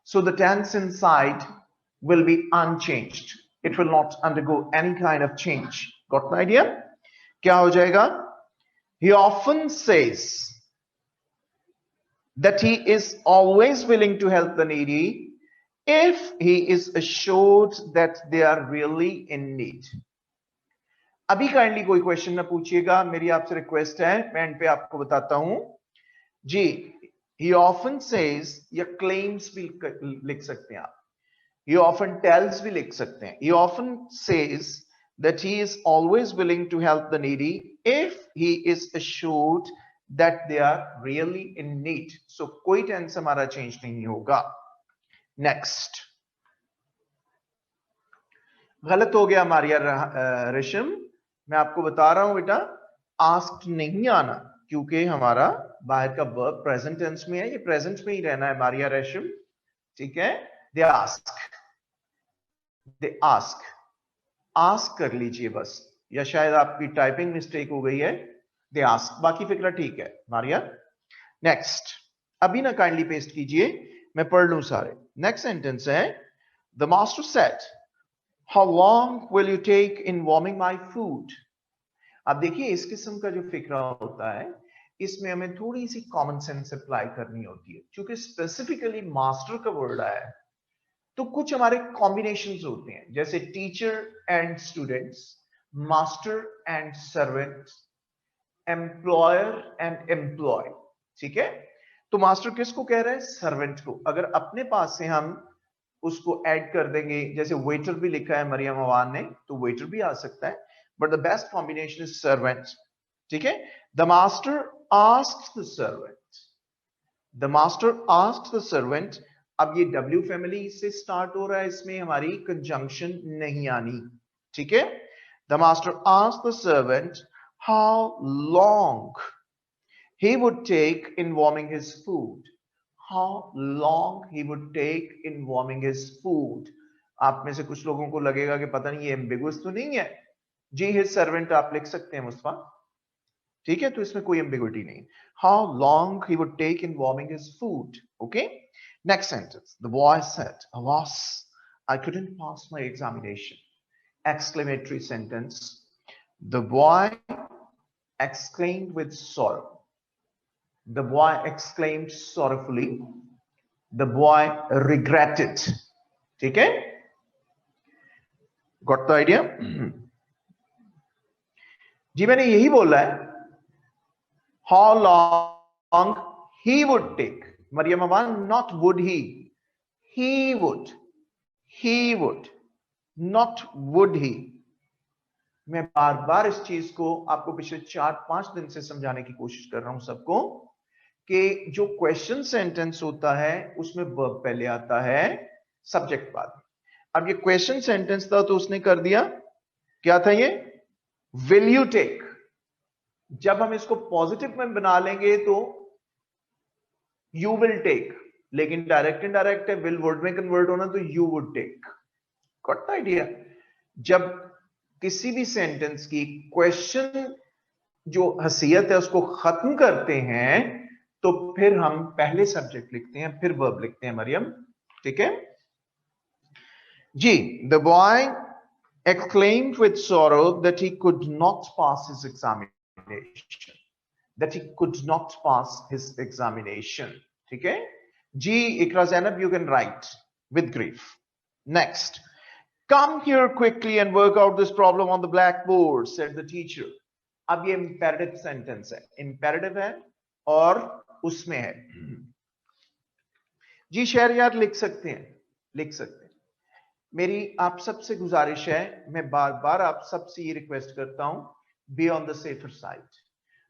so the tense inside will be unchanged. It will not undergo any kind of change. Got an idea? क्या हो जाएगा? He often says that he is always willing to help the needy if he is assured that they are really in need. अभी kindly कोई question ना पूछिएगा, मेरी आपसे request है. मैं एंड पे आपको बताता हूं जी. He often says या claims भी लिख सकते हैं आप. He often tells भी लिख सकते हैं. He often says that he is always willing to help the needy if he is assured that they are really in need. So कोई टेंस हमारा चेंज नहीं होगा. नेक्स्ट. गलत हो गया मारिया रेशम. मैं आपको बता रहा हूं बेटा, आस्क नहीं आना, क्योंकि हमारा बाहर का वर्ब प्रेजेंट टेंस में है. ये प्रेजेंट में ही रहना है मारिया रेशम. ठीक है? दे आस्क आस्क कर लीजिए बस, या शायद आपकी टाइपिंग मिस्टेक हो गई है. They ask. बाकी फिक्रा ठीक है मारिया. नेक्स्ट. अभी ना काइंडली पेस्ट कीजिए, मैं पढ़ लूं सारे. नेक्स्ट सेंटेंस है. The master said, how long will you take in warming my food. अब देखिए, इस किस्म का जो फिक्रा होता है इसमें हमें थोड़ी सी कॉमन सेंस अप्लाई करनी होती है. क्योंकि स्पेसिफिकली मास्टर का वर्ड आया है तो कुछ हमारे कॉम्बिनेशंस होते हैं, जैसे teacher and students, master and servant, employer and employ. ठीक है? तो मास्टर किसको कह रहा है? सर्वेंट को. अगर अपने पास से हम उसको ऐड कर देंगे, जैसे वेटर भी लिखा है मरियम अवान ने, तो वेटर भी आ सकता है, but the best combination is servant. ठीक है? The master asked the servant. The master asked the servant. अब ये W family से start हो रहा है, इसमें हमारी conjunction नहीं आनी, ठीक है? The master asked the servant how long he would take in warming his food. How long he would take in warming his food. आप में से कुछ लोगों को लगेगा कि पता नहीं ये ambiguous तो नहीं है जी. his servant आप लिख सकते हैं मुस्तफा, ठीक है? तो इसमें कोई ambiguity नहीं. How long he would take in warming his food. Okay. Next sentence. The boy said, alas, I couldn't pass my examination. Exclamatory sentence. The boy exclaimed with sorrow. The boy exclaimed sorrowfully. The boy regretted. ठीक है? Got the idea? जी मैंने यही बोला है. How long he would take. Maryam Aman, not would he. He would. He would. Not would he. मैं बार बार इस चीज को आपको पिछले 4-5 दिन से समझाने की कोशिश कर रहा हूं सबको कि जो क्वेश्चन सेंटेंस होता है उसमें वर्ब पहले आता है, सब्जेक्ट बाद में. अब ये क्वेश्चन सेंटेंस था तो उसने कर दिया, क्या था ये? Will you take. जब हम इसको पॉजिटिव में बना लेंगे तो यू विल टेक, लेकिन डायरेक्ट इनडायरेक्ट है, विल वर्ड में कन्वर्ट होना तो you would take. Got the idea? जब किसी भी सेंटेंस की क्वेश्चन जो हसीयत है उसको खत्म करते हैं तो फिर हम पहले सब्जेक्ट लिखते हैं फिर वर्ब लिखते हैं. मरियम, ठीक है जी. The boy exclaimed with sorrow that he could not pass his examination. That he could not pass his examination. ठीक है जी. इकरा Zainab, you can write with grief. Next. Come here quickly and work out this problem on the blackboard, said the teacher. अब ये imperative sentence है, imperative है और उसमें है जी. शहरयार लिख सकते हैं, लिख सकते हैं. मेरी आप सबसे गुजारिश है, मैं बार बार आप सबसे ये रिक्वेस्ट करता हूं, be on the safer side.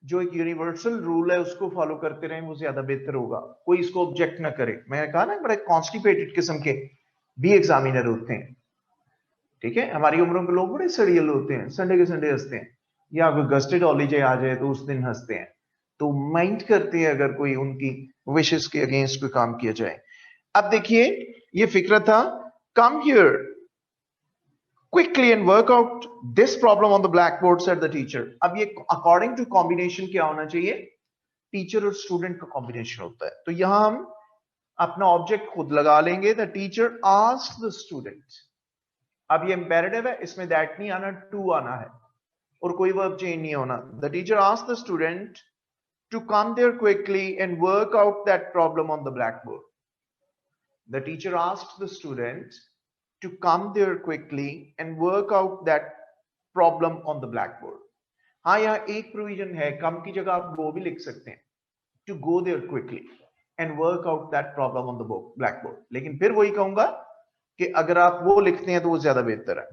जो एक यूनिवर्सल रूल है उसको फॉलो करते रहें, वो ज्यादा बेहतर होगा. कोई इसको ऑब्जेक्ट ना करे. मैंने कहा ना बड़े कॉन्स्टिपेटेड किस्म के भी एग्जामिनर होते हैं, ठीक है? हमारी उम्रों के लोग बड़े सड़ियल होते हैं, संडे के संडे हंसते हैं, या कोई गस्टेड हॉलीडे आ जाए तो उस दिन हंसते हैं, तो माइंड करते हैं अगर कोई उनकी विशेस के अगेंस्ट कोई काम किया जाए. अब देखिए ये फिक्र था. Come here quickly and work out this problem on the blackboard, said the teacher. अब ये according to combination क्या होना चाहिए? टीचर और स्टूडेंट का कॉम्बिनेशन होता है. तो यहां हम अपना ऑब्जेक्ट खुद लगा लेंगे. The teacher asked the student. अब ये imperative है, इसमें that नहीं आना, to आना है और कोई verb change नहीं होना. The teacher asked the student to come there quickly and work out that problem on the blackboard. The teacher asked the student to come there quickly and work out that problem on the blackboard. हाँ, यहाँ एक provision है, कम की जगह आप वो भी लिख सकते हैं, to go there quickly and work out that problem on the blackboard. लेकिन फिर वही कहूंगा कि अगर आप वो लिखते हैं तो वो ज्यादा बेहतर है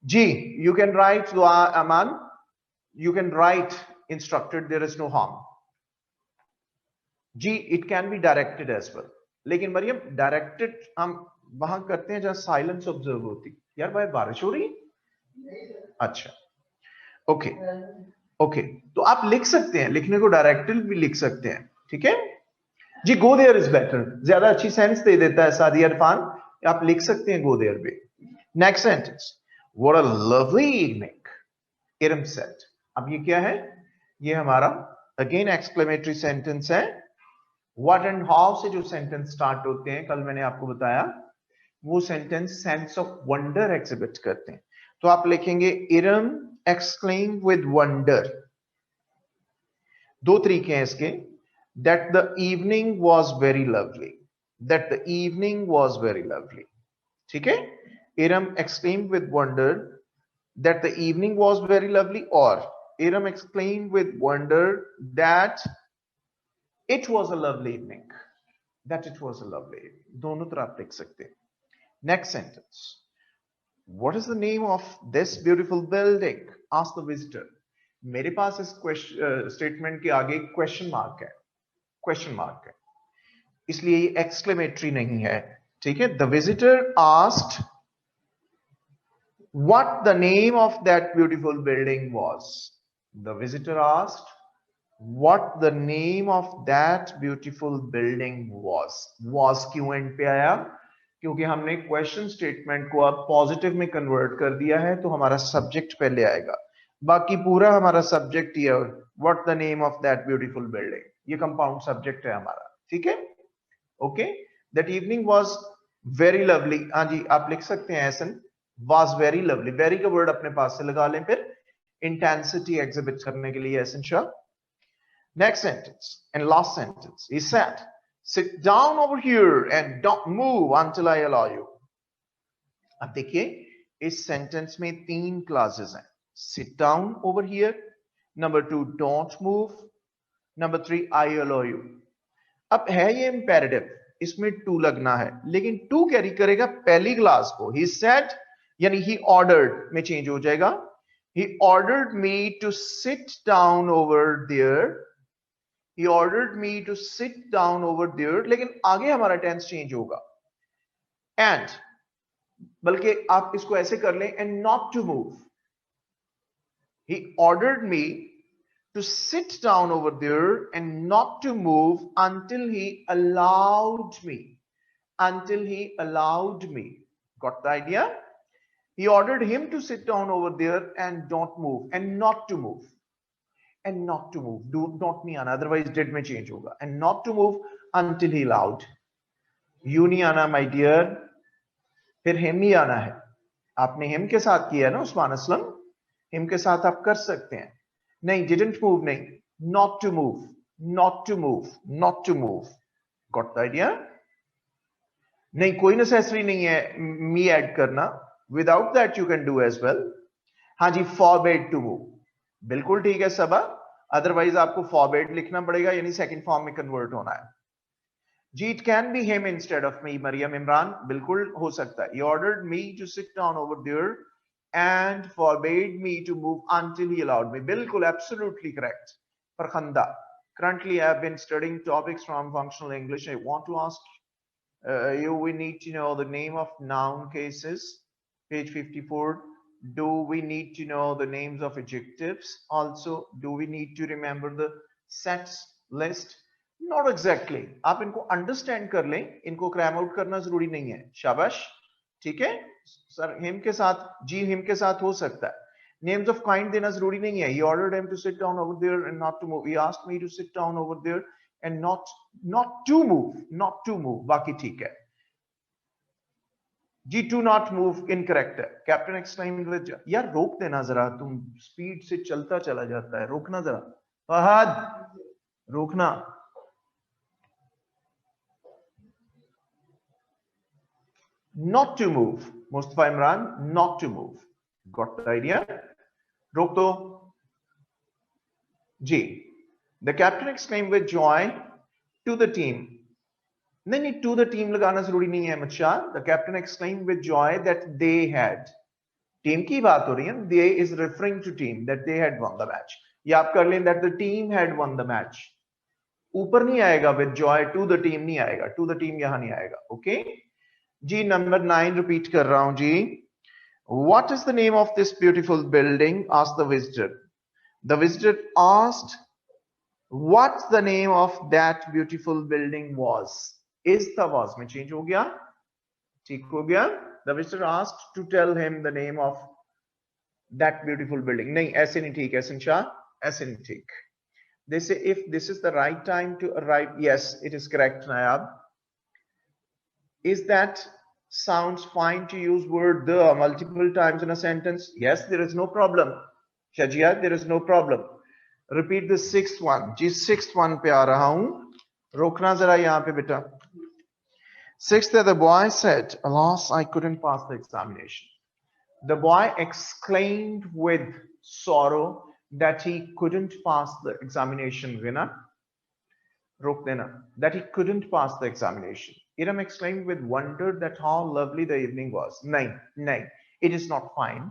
जी. You can write, Aman, you can write instructed, there is no harm. Ji, it can be directed as well. लेकिन मरियम डायरेक्टेड हम वहां करते हैं जहां साइलेंस ऑब्जर्व होती. यार भाई बारिश हो रही है? अच्छा, ओके ओके. तो आप लिख सकते हैं, लिखने को डायरेक्टेड भी लिख सकते हैं, ठीक है जी. गो देयर इज बेटर, ज्यादा अच्छी सेंस दे देता है. सादिया इरफान, आप लिख सकते हैं गो देयर भी. Next sentence. What a lovely evening, Iram said. अब ये क्या है? ये हमारा अगेन एक्सक्लेमेटरी सेंटेंस है. व्हाट एंड हाउ से जो सेंटेंस स्टार्ट होते हैं, कल मैंने आपको बताया, वो sentence sense of wonder exhibit करते हैं. तो आप लिखेंगे इरम एक्सक्लेम विद वंडर. दो तरीके हैं इसके. That the evening was very lovely. That the evening was very lovely. ठीक है? Iram exclaim with wonder that the evening was very lovely, और Iram exclaim with wonder that it was a lovely evening. That it was a lovely evening. दोनों तरह आप लिख सकते हैं. Next sentence. What is the name of this beautiful building? Asked the visitor. मेरे पास इस statement के आगे क्वेश्चन मार्क है, इसलिए ये एक्सक्लेमेटरी नहीं है, ठीक है। The visitor asked what the name of that beautiful building was. The visitor asked what the name of that beautiful building was. Was क्यों एंड पे आया? क्योंकि हमने क्वेश्चन स्टेटमेंट को अब पॉजिटिव में कन्वर्ट कर दिया है, तो हमारा सब्जेक्ट पहले आएगा। बाकी पूरा हमारा सब्जेक्ट ये what the name of that beautiful building, ये कंपाउंड सब्जेक्ट है हमारा, ठीक है। Okay, that evening was very lovely. हाँ जी, आप लिख सकते हैं एसन, was very lovely। very का वर्ड अपने पास से लगा लें फिर इंटेंसिटी एग्जिबिट करने के लिए essential. Next sentence and last sentence, he said sit down over here and don't move until I allow you। अब देखिए इस सेंटेंस में 3 क्लासेस हैं, sit down over here, number 2 don't move, number 3 I allow you। अब है ये imperative, इसमें to लगना है, लेकिन टू कैरी करेगा पहली क्लास को। he said यानी he ordered में चेंज हो जाएगा, he ordered me to sit down over there, he ordered me to sit down over there, लेकिन आगे हमारा टेंस चेंज होगा and, बल्कि आप इसको ऐसे कर लें and not to move। he ordered me to sit down over there and not to move until he allowed me, until he allowed me। got the idea? He ordered him to sit down over there and don't move and not to move, and not to move, do not नहीं आना, otherwise did में change होगा, and not to move until he allowed। you नहीं आना my dear, फिर him ही आना है। आपने him के साथ किया ना उस्मान असलम, him के साथ आप कर सकते हैं। नहीं, didn't move नहीं, not to move, not to move, not to move। got the idea? नहीं, कोई नेसेसरी नहीं है me ऐड करना, without that you can do as well। हाँ जी, forbade to move, बिल्कुल ठीक है सबा, अदरवाइज आपको forbade लिखना पड़ेगा, यानी सेकंड फॉर्म में कन्वर्ट होना है जी। it can be him instead of me, Maryam Imran, बिल्कुल हो सकता है। he ordered me to sit down over there and forbade me to move until he allowed me, बिल्कुल absolutely correct। Farkhanda, currently I have been studying topics from functional English। I want to ask you, we need to know the name of noun cases, page 54। do we need to know the names of adjectives? Also, do we need to remember the sets list? not exactly, आप इनको understand कर लें, इनको cram out करना जरूरी नहीं है। शाबाश, ठीक है सर। हिम के साथ जी, हिम के साथ हो सकता है, नेम्स ऑफ काइंड देना जरूरी नहीं है। he ordered him to sit down over there and not to move, he asked me to sit down over there and not to move, not to move, बाकी ठीक है जी। टू नॉट मूव इनकरेक्ट है। Captain exclaimed with, यार रोक देना जरा, तुम speed से चलता चला जाता है, रोकना जरा फहद, रोकना। Not to move, Mustafa Imran, not to move. Got the idea? रोक दो जी। The captain exclaimed with joy to the team, नहीं, टू द टीम लगाना जरूरी नहीं है मच्छा। The captain exclaimed with joy that they had, team की बात हो रही है, they is referring to team, that they had won the match. या आप कर लें that the team had won the match, ऊपर नहीं आएगा with joy, to the team नहीं आएगा, टू द टीम यहां नहीं आएगा। ओके जी। नंबर 9 रिपीट कर रहा हूं जी। What is the name of this beautiful building? Asked the visitor. The visitor asked what the name of that beautiful building was। is the was में change हो गया, ठीक हो गया। the visitor asked to tell him the name of that beautiful building। नहीं, ऐसे नहीं ठीक है संशा, ऐसे नहीं ठीक। they say if this is the right time to arrive, yes it is correct Nayab। is that sounds fine to use word the multiple times in a sentence? yes, there is no problem Shajia, there is no problem। Repeat the sixth one जी। Sixth one पे आ रहा हूं, रोकना जरा यहां पे बेटा। Sixth, the boy said alas I couldn't pass the examination। the boy exclaimed with sorrow that he couldn't pass the examination। विना रोक देना, that he couldn't pass the examination। Iram exclaimed with wonder that how lovely the evening was। नहीं, it is not fine।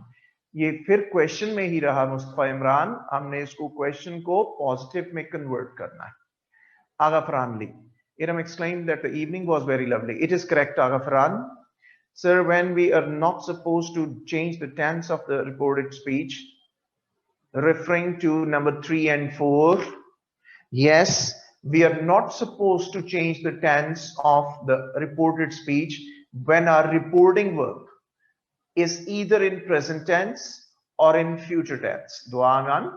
ये फिर question में ही रहा मुस्तफा इमरान, हमने इसको क्वेश्चन को पॉजिटिव में कन्वर्ट करना है. Aga Faranli, Iram exclaimed that the evening was very lovely. It is correct, Aga Faran. Sir, when we are not supposed to change the tense of the reported speech, referring to number 3 and 4, yes, we are not supposed to change the tense of the reported speech when our reporting verb is either in present tense or in future tense. दुआन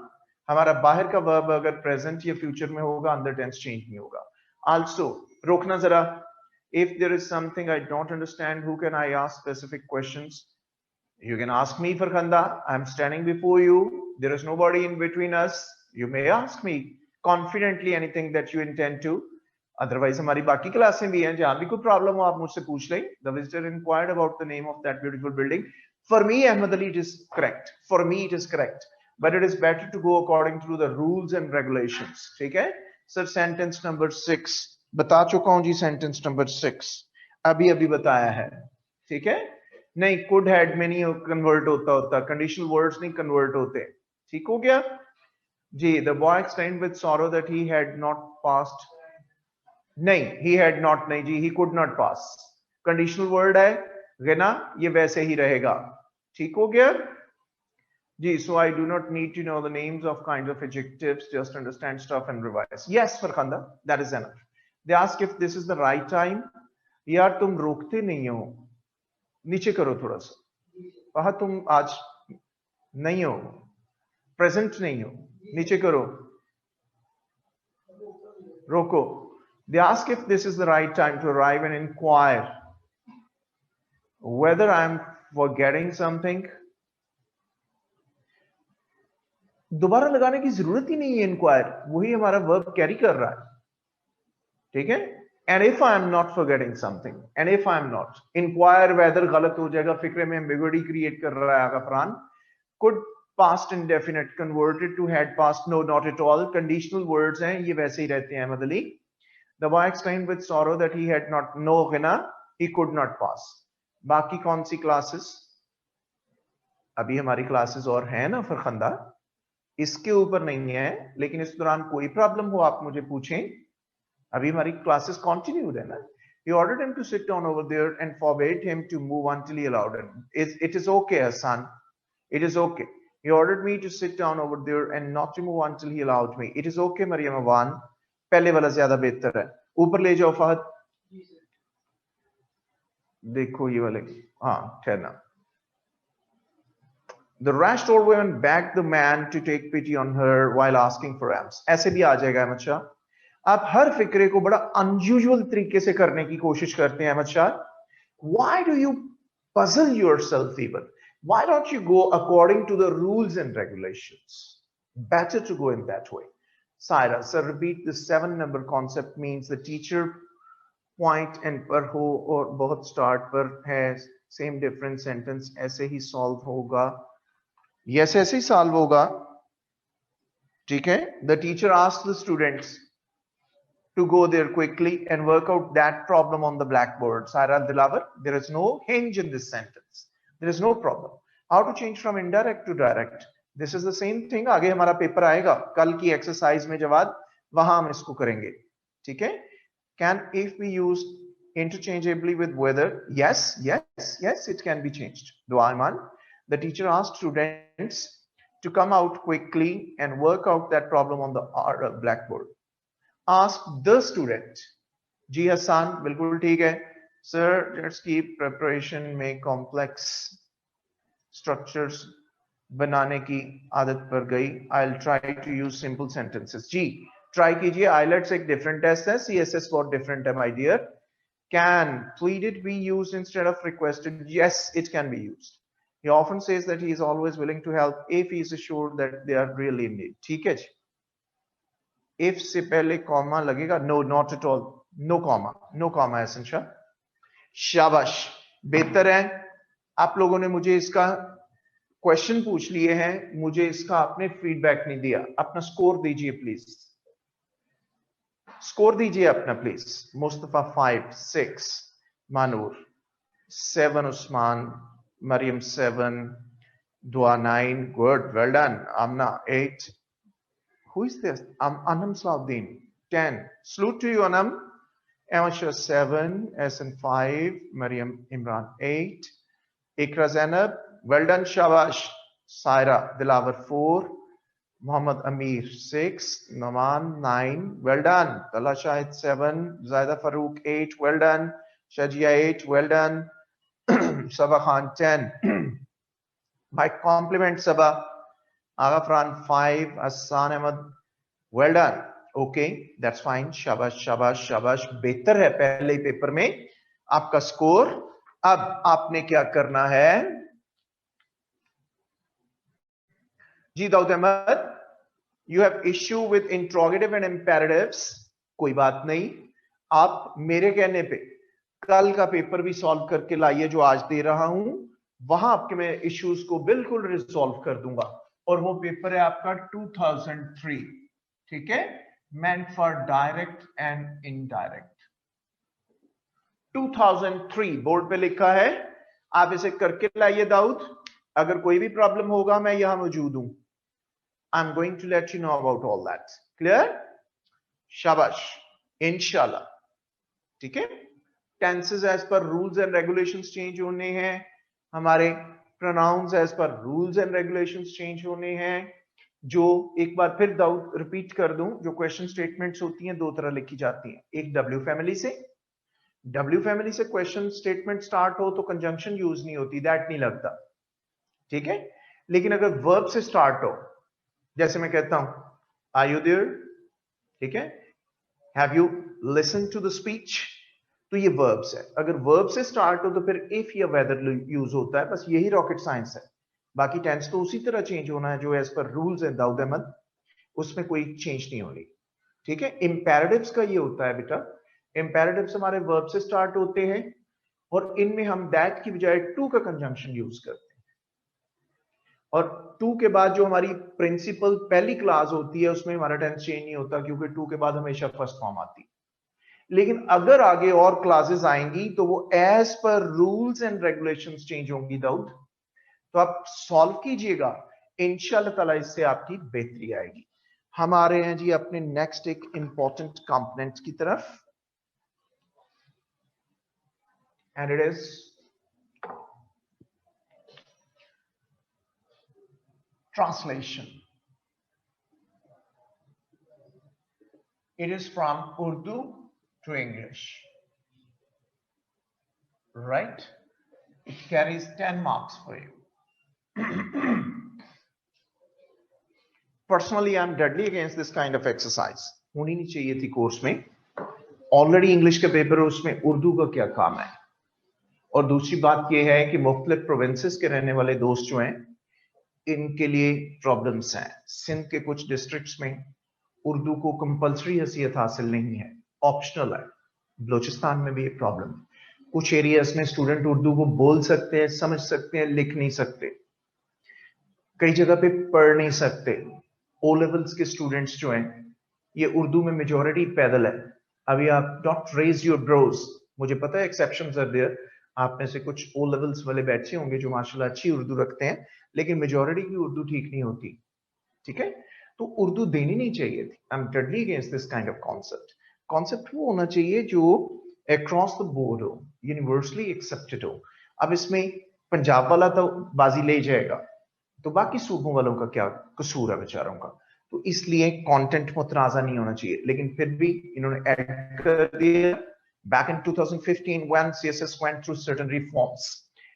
हमारा बाहर का verb अगर present या future में होगा, अंदर tense change नहीं होगा. आल्सो रोकना जरा. If there is something I don't understand, who can I ask specific questions? You can ask me, Farkhanda. I'm standing before you. There is nobody in between us. You may ask me confidently anything that you intend to. Otherwise, हमारी बाकी क्लासें भी हैं, जहां भी कोई problem हो आप मुझसे पूछ लें. The visitor inquired about the name of that beautiful building. For me, Ahmed Ali, it is correct. For me, it is correct. But it is better to go according to the rules and regulations. ठीक है? Sir, sentence number 6. बता चुका हूं जी sentence number 6. अभी बताया है. ठीक है? नहीं, could had में नहीं convert होता. Conditional words नहीं convert होते. ठीक हो गया? जी, the boy explained with sorrow that he had not passed. नहीं, he had not नहीं जी, he could not pass. Conditional word है, गिना, ये वैसे ही रहेगा. ठीक हो गया? जी, so I do not need to know the names of kinds of adjectives, just understand stuff and revise. Yes, Farkhanda, that is enough. They ask if this is the right time. यार तुम रोकते नहीं हो, नीचे करो थोड़ा सा. वहां तुम आज नहीं हो, प्रेजेंट नहीं हो, नीचे करो, रोको. They ask if this is the right time to arrive and inquire whether I am forgetting something. दोबारा लगाने की जरूरत ही नहीं है. इंक्वायर वही हमारा वर्ब कैरी कर रहा है. ठीक है? And if I am not forgetting something, and if I am not, inquire whether गलत हो जाएगा, फिक्रे में एम्बिग्युइटी क्रिएट कर रहा है Agha Farhan. Could past indefinite converted to had past, no not at all. Conditional words हैं, ये वैसे ही रहते हैं Ahmad Ali. The boy explained with sorrow that he had not, no गिना, ही कुड नॉट पास. बाकी कौन सी क्लासेस? अभी हमारी क्लासेस और हैं ना फरखंदा, इसके ऊपर नहीं है, लेकिन इस दौरान कोई प्रॉब्लम हो आप मुझे पूछें. अभी हमारी क्लासेस कंटिन्यूड है ना. He ordered him to sit down over there and forbade him to move until he allowed him. It is okay, Hassan. It is okay. He ordered me to sit down over there and not to move until he allowed me. It is okay, Maryam Awan. पहले वाला ज्यादा बेहतर है. ऊपर ले जाओ फहद. देखो ये वाले, हाँ ठहरना. The rash old woman begged the man to take pity on her while asking for alms. ऐसे भी आ जाएगा अहमद शाह. आप हर फिक्रे को बड़ा अनयूजुअल तरीके से करने की कोशिश करते हैं Ahmad Shah. Why do you puzzle yourself even? Why don't you go according to the rules and regulations? Better to go in that way. Saira, sir, repeat the 7 number concept. Means the teacher point and पर हो और बहुत start पर है, same different sentence, ऐसे ही solve होगा. Yes, ऐसे ही solve होगा. ठीक है? The teacher asked the students to go there quickly and work out that problem on the blackboard. Saira Dilawar, there is no hinge in this sentence. There is no problem. How to change from indirect to direct? This is the same thing. आगे हमारा paper आएगा कल की exercise में, जवाब वहां हम इसको करेंगे. ठीक है? Can if be used interchangeably with whether? Yes, yes, yes, it can be changed. Dua Iman. The teacher asked students to come out quickly and work out that problem on the blackboard. Ask the student. Ji Hassan, bilkul theek hai. Sir, let's keep preparation में complex structures बनाने की आदत पर गई. I'll try to use simple sentences. Ji, try कीजिए. IELTS एक different test है, CSS बहुत different है, my dear. Can pleaded be used instead of requested? Yes, it can be used. He often says that he is always willing to help if he is assured that they are really in need. ठीक है जी. If से पहले comma लगेगा? No, not at all. No comma. No comma, Essential. शाबाश, बेहतर है. आप लोगों ने मुझे इसका क्वेश्चन पूछ लिए हैं, मुझे इसका आपने फीडबैक नहीं दिया. अपना स्कोर दीजिए प्लीज. स्कोर दीजिए अपना please. Mustafa 5, 6, Manoor 7, Usman, Maryam 7, Dua 9, good, well done. Amna 8. Who is this? Anam Salahuddin 10. Salute to you, Anam. Amasha 7, SN 5, Mariam Imran 8, Ikra Zainab, well done, Shabash. Saira Dilawar 4, Muhammad Amir 6, Naman 9, well done. Tala Shahid 7, Zaida Farouk 8, well done. Shajia 8, well done. Sabah Khan 10. My compliment, Sabah. Aga Fran 5, Hassan Ahmad, well done. Okay, that's fine. शाबाश शाबाश शाबाश, बेहतर है पहले ही paper में आपका score. अब आपने क्या करना है जी Dawood Ahmad? You have issue with interrogative and imperatives. कोई बात नहीं, आप मेरे कहने पे कल का पेपर भी सॉल्व करके लाइए जो आज दे रहा हूं, वहां आपके मैं इश्यूज को बिल्कुल रिजॉल्व कर दूंगा। और वो पेपर है आपका 2003, ठीक है, meant for direct and indirect। 2003 board पे लिखा है, आप इसे करके लाइए दाऊद। अगर कोई भी प्रॉब्लम होगा मैं यहां मौजूद हूं। I am going to let you know about all that. Clear? शाबाश, इंशाल्लाह। ठीक है, tenses as per rules and regulations change होने हैं, हमारे pronouns as per rules and regulations change होने हैं। जो एक बार फिर दाऊद रिपीट कर दूं, जो क्वेश्चन स्टेटमेंट्स होती हैं दो तरह लिखी जाती हैं। एक डब्ल्यू फैमिली से क्वेश्चन स्टेटमेंट स्टार्ट हो तो कंजंक्शन यूज नहीं होती, दैट नहीं लगता, ठीक है। लेकिन अगर वर्ब से स्टार्ट हो, जैसे मैं कहता हूं आर यू देयर, ठीक है, have you listen to the speech, तो ये वर्ब्स है। अगर वर्ब से स्टार्ट हो तो फिर इफ या वेदर यूज होता है, बस यही रॉकेट साइंस है। बाकी टेंस तो उसी तरह चेंज होना है जो एज पर रूल्स है दाऊद अहमद, उसमें कोई चेंज नहीं होनी, ठीक है। इंपेरेटिव्स का ये होता है बेटा, इंपेरेटिव्स हमारे वर्ब से स्टार्ट होते हैं और इनमें हम दैट की बजाय टू का कंजंक्शन यूज करते हैं। और टू के बाद जो हमारी प्रिंसिपल पहली क्लास होती है उसमें हमारा टेंस चेंज नहीं होता, क्योंकि टू के बाद हमेशा फर्स्ट फॉर्म आती है। लेकिन अगर आगे और क्लासेस आएंगी तो वो as per rules and regulations change होंगी दाऊद, तो आप सॉल्व कीजिएगा, इंशाल्लाह ताला इससे आपकी बेहतरी आएगी। हम आ रहे हैं जी अपने नेक्स्ट एक इंपॉर्टेंट कंपोनेंट की तरफ, and it is translation. It is from Urdu to English, right? It carries 10 marks for you. Personally, I'm deadly against this kind of exercise. होनी नहीं चाहिए थी कोर्स में। ऑलरेडी इंग्लिश के पेपर है, उसमें उर्दू का क्या काम है? और दूसरी बात यह है कि मुख्तलिफ प्रोविंसेस के रहने वाले दोस्त जो हैं, इनके लिए प्रॉब्लम्स हैं। सिंध के कुछ डिस्ट्रिक्ट्स में उर्दू को कंपलसरी हैसियत हासिल नहीं है, ऑप्शनल है। बलोचिस्तान में भी ये प्रॉब्लम है। कुछ एरियाज में स्टूडेंट उर्दू को बोल सकते हैं, समझ सकते हैं, लिख नहीं सकते, कई जगह पे पढ़ नहीं सकते। ओ लेवल्स के स्टूडेंट्स जो हैं, ये उर्दू में मेजॉरिटी पैदल है। अभी आप डोंट रेज योर ब्रोज, मुझे पता है एक्सेप्शंस आर देयर, आप में से कुछ ओ लेवल्स वाले बैठे होंगे जो माशाल्लाह अच्छी उर्दू रखते हैं, लेकिन मेजॉरिटी की उर्दू ठीक नहीं होती, ठीक है। तो उर्दू देनी नहीं चाहिए थी। I am deadly against this kind of concept. Concept वो होना चाहिए जो अक्रॉस द बोर्ड हो, यूनिवर्सली एक्सेप्टेड हो। अब इसमें पंजाब वाला तो बाजी ले जाएगा, तो बाकी सूबों वालों का क्या कसूर है बेचारों का? तो इसलिए कंटेंट मुतनाज़ा नहीं होना चाहिए, लेकिन फिर भी इन्होंने ऐड कर दिया back in 2015 when CSS went through certain reforms,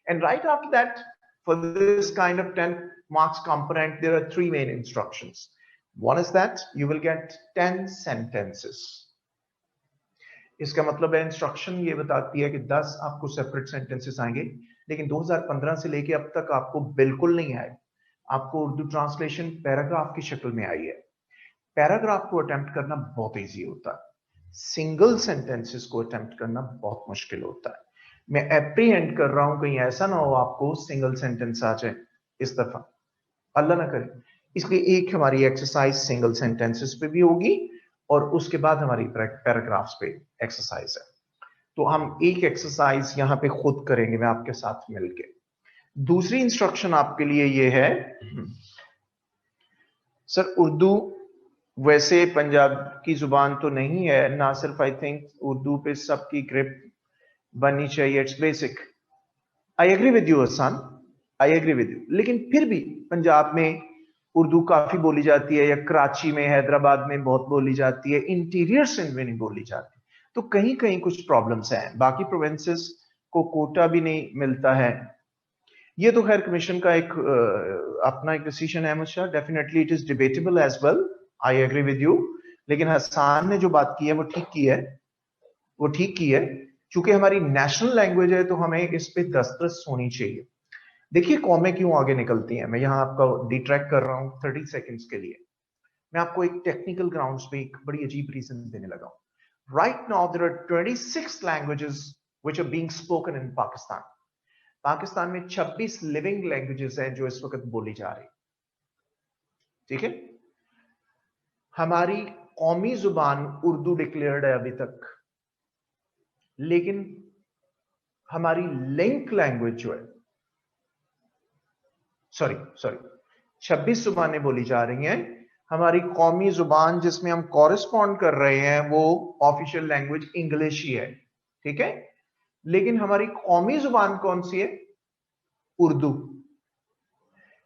and right after that for this kind of 10 marks component there are three main instructions. One is that you will get 10 sentences. इसका मतलब है instruction ये बताती है कि 10 आपको separate sentences आएंगे, लेकिन 2015 से लेके अब तक आपको बिल्कुल नहीं आए। आपको उर्दू ट्रांसलेशन पैराग्राफ की शक्ल में आई है। पैराग्राफ को अटेम्प्ट करना बहुत इजी होता है, सिंगल सेंटेंसेस को अटेम्प्ट करना बहुत मुश्किल होता है। मैं एप्रीहेंड कर रहा हूं कहीं ऐसा ना हो आपको सिंगल सेंटेंस आ जाए इस दफा, अल्लाह ना करे। इसलिए एक हमारी एक्सरसाइज सिंगल सेंटेंसेस पे भी होगी और उसके बाद हमारी पैराग्राफ्स पे एक्सरसाइज है। तो हम एक एक्सरसाइज यहाँ पे खुद करेंगे, मैं आपके साथ मिलके। दूसरी इंस्ट्रक्शन आपके लिए ये है, सर उर्दू वैसे पंजाब की जुबान तो नहीं है ना, सिर्फ आई थिंक उर्दू पे सबकी ग्रिप बननी चाहिए, it's basic. I agree with you Hasan, I agree with you, लेकिन फिर भी पंजाब में उर्दू काफी बोली जाती है, या कराची में हैदराबाद में बहुत बोली जाती है, इंटीरियर सिंध में नहीं बोली जाती, तो कहीं कहीं कुछ प्रॉब्लम्स हैं। बाकी प्रोविंसेस को कोटा भी नहीं मिलता है। ये तो खैर कमीशन का एक अपना एक डिसीजन है हमेशा, definitely it is debatable as well, I agree with you. लेकिन हसान ने जो बात की है वो ठीक की है, वो ठीक की है। चूंकि हमारी नेशनल लैंग्वेज है तो हमें इस पे दस्तरस होनी चाहिए। देखिए कौमें क्यों आगे निकलती हैं, मैं यहां आपका डिट्रैक्ट कर रहा हूं 30 सेकेंड्स के लिए। मैं आपको एक टेक्निकल ग्राउंड्स पे एक बड़ी अजीब रीजन देने लगा हूं। Right now there are 26 languages which are being spoken in Pakistan. Pakistan में 26 लिविंग लैंग्वेजेस हैं जो इस वक्त बोली जा रही, ठीक है। हमारी कौमी जुबान उर्दू डिक्लेयर्ड है अभी तक, लेकिन हमारी लिंक लैंग्वेज जो है, सॉरी 26 जुबानें बोली जा रही हैं। हमारी कौमी जुबान जिसमें हम कॉरेस्पॉन्ड कर रहे हैं वो ऑफिशियल लैंग्वेज इंग्लिश ही है, ठीक है। लेकिन हमारी कौमी जुबान कौन सी है? उर्दू।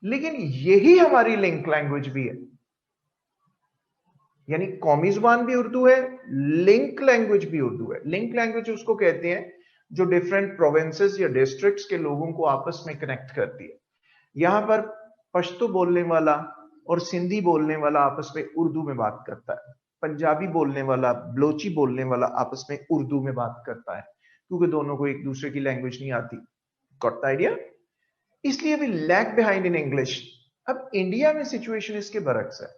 लेकिन यही हमारी लिंक लैंग्वेज भी है, यानी कौमी जुबान भी उर्दू है, लिंक लैंग्वेज भी उर्दू है। लिंक लैंग्वेज उसको कहते हैं जो डिफरेंट प्रोविंसेस या डिस्ट्रिक्ट्स के लोगों को आपस में कनेक्ट करती है। यहां पर पश्तो बोलने वाला और सिंधी बोलने वाला आपस में उर्दू में बात करता है, पंजाबी बोलने वाला, बलोची बोलने वाला आपस में उर्दू में बात करता है, क्योंकि दोनों को एक दूसरे की लैंग्वेज नहीं आती। Got the idea? इसलिए we lag behind in English. अब इंडिया में सिचुएशन इसके बरक्स है।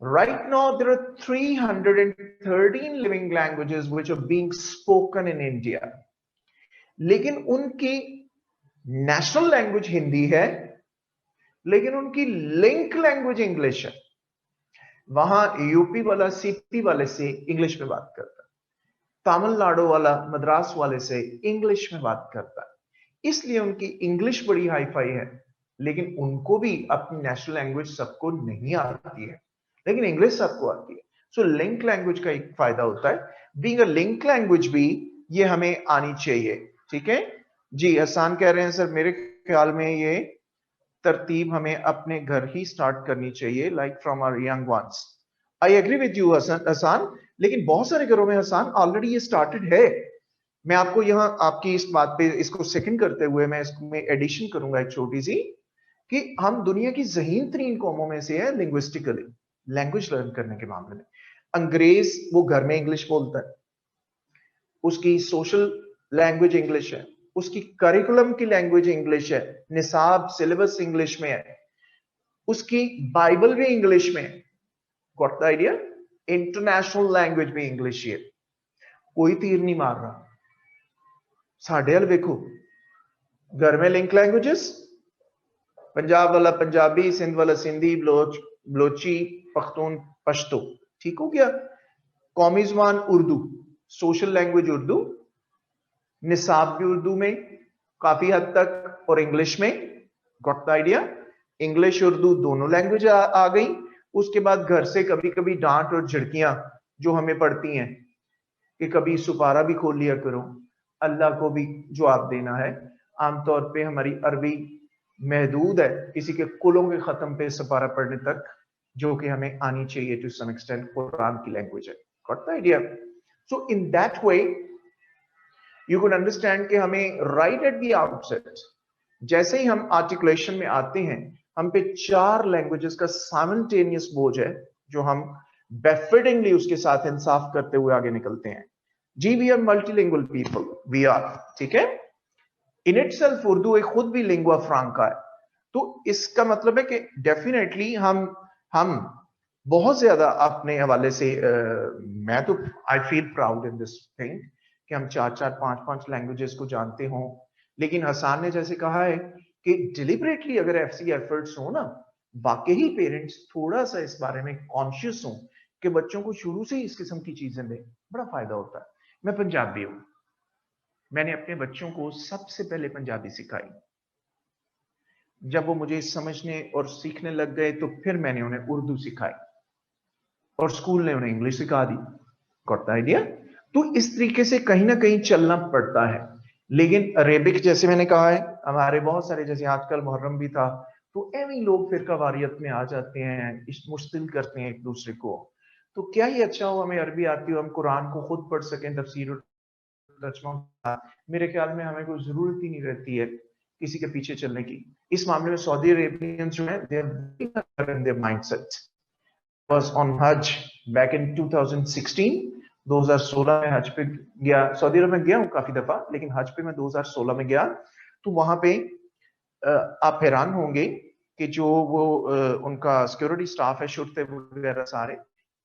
Right now, there are 313 living languages which are being spoken in India. लेकिन उनकी नेशनल लैंग्वेज हिंदी है, लेकिन उनकी लिंक लैंग्वेज इंग्लिश है। वहां यूपी वाला सीपी वाले से इंग्लिश में बात करता है, तमिलनाडु वाला मद्रास वाले से इंग्लिश में बात करता है। इसलिए उनकी इंग्लिश बड़ी हाई फाई है, लेकिन उनको भी अपनी नेशनल लैंग्वेज सबको नहीं आती है, लेकिन इंग्लिश सबको आती है। सो लिंक लैंग्वेज का एक फायदा होता है, बीइंग अ लिंक लैंग्वेज भी ये हमें आनी चाहिए, ठीक है जी। हसान कह रहे हैं सर मेरे ख्याल में ये तरतीब हमें अपने घर ही स्टार्ट करनी चाहिए, like from our young ones. I agree with you Hasan, लेकिन बहुत सारे घरों में हसान ऑलरेडी ये स्टार्टेड है। मैं आपको यहां आपकी इस बात पे इसको सेकंड करते हुए मैं इसमें एडिशन करूंगा एक छोटी सी, कि हम दुनिया की ज़हीन तरीन कौमों में से है लिंग्विस्टिकली, लैंग्वेज लर्न करने के मामले में। अंग्रेज वो घर में इंग्लिश बोलता है, उसकी सोशल लैंग्वेज इंग्लिश है, उसकी करिकुलम की लैंग्वेज इंग्लिश है, निसाब सिलेबस इंग्लिश में है, उसकी बाइबल भी इंग्लिश में है। Got the idea? International language भी इंग्लिश ही है, कोई तीर नहीं मार रहा। साढ़े हल देखो, घर में लिंक लैंग्वेजेस, पंजाब वाला पंजाबी, सिंध वाला सिंधी, बलोची, पख्तून, पश्तो, ठीक हो गया। कौमी जुबान उर्दू, सोशल लैंग्वेज उर्दू, निसाब भी उर्दू में काफी हद तक और इंग्लिश में। Got the idea? English Urdu दोनों लैंग्वेज आ गई। उसके बाद घर से कभी कभी डांट और झिड़कियां जो हमें पड़ती हैं कि कभी सुपारा भी खोल लिया करो, अल्लाह को भी जवाब देना है। आमतौर पे हमारी अरबी महदूद है किसी के कुलों के खत्म पे सपारा पढ़ने तक, जो कि हमें आनी चाहिए टू सम एक्सटेंट, कुरान की लैंग्वेज है। Got the idea? So in that way you can understand कि हमें राइट एट द आउटसेट, जैसे ही हम आर्टिकुलेशन में आते हैं, हम पे 4 लैंग्वेजेस का साइमल्टेनियस बोझ है, जो हम बेफिडिंगली उसके साथ इंसाफ करते हुए आगे निकलते हैं। जी we are multilingual people, we are, ठीक है। इन इटसेल्फ उर्दू एक खुद भी लिंगुआ फ्रांका है, तो इसका मतलब है कि डेफिनेटली हम बहुत ज्यादा अपने हवाले से मैं तो I feel proud in this thing कि हम 4-4, 5-5 लैंग्वेजेस को जानते हों। लेकिन हसान ने जैसे कहा है कि डिलिबरेटली अगर ऐसी एफर्ट्स हो ना, वाकई ही पेरेंट्स थोड़ा सा इस बारे में कॉन्शियस हों कि बच्चों को शुरू से ही इस किस्म की चीजें दें, बड़ा फायदा होता है। मैं पंजाबी हूं, मैंने अपने बच्चों को सबसे पहले पंजाबी सिखाई, जब वो मुझे समझने और सीखने लग गए तो फिर मैंने उन्हें उर्दू सिखाई और स्कूल ने उन्हें इंग्लिश सिखा दी। Got the idea? तो इस तरीके से कहीं ना कहीं चलना पड़ता है। लेकिन अरेबिक जैसे मैंने कहा है, हमारे बहुत सारे, जैसे आजकल मुहर्रम भी था, तो एवं लोग फिरका वारियत में आ जाते हैं, मुश्तिल करते हैं एक दूसरे को। तो क्या ही अच्छा हो हमें अरबी आती हो, हम कुरान को खुद पढ़ सकें, तफसीर और तर्जुमा। मेरे ख्याल में हमें कोई जरूरत ही नहीं रहती है किसी के पीछे चलने की। इस मामले में सऊदी अरेबियंस जो है, they are in their mindset. was on Hajj back in 2016। 2016 में हज पे गया, सऊदी अरब में गया हूँ काफी दफा, लेकिन हज पे मैं 2016 में गया। तो वहां पे आप हैरान होंगे कि जो वो उनका सिक्योरिटी स्टाफ है, शुरते वगैरह सारे,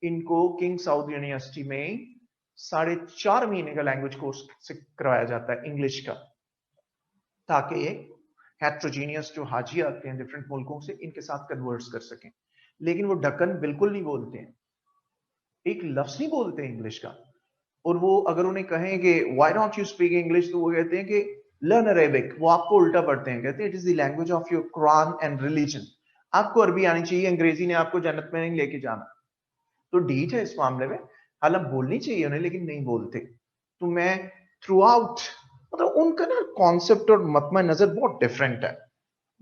इनको किंग साउद यूनिवर्सिटी में 4.5 महीने का लैंग्वेज कोर्स करवाया जाता है इंग्लिश का, ताकि हेट्रोजीनियस जो हाजी आते हैं डिफरेंट मुल्कों से, इनके साथ कन्वर्स कर सकें। लेकिन वो ढक्कन बिल्कुल नहीं बोलते हैं, एक लफ्ज नहीं बोलते इंग्लिश का। और वो अगर उन्हें कहें कि why don't you speak English, तो वो कहते हैं कि लर्न अरेबिक। वो आपको उल्टा पढ़ते हैं, कहते हैं it is the language of your Quran and religion. आपको अरबी आनी चाहिए, अंग्रेजी ने आपको जन्नत में नहीं लेके जाना। तो डीठ है इस मामले में, हालांकि बोलनी चाहिए उन्हें, लेकिन नहीं बोलते। तो मैं थ्रू आउट, मतलब उनका ना कॉन्सेप्ट और मतमा नजर बहुत डिफरेंट है।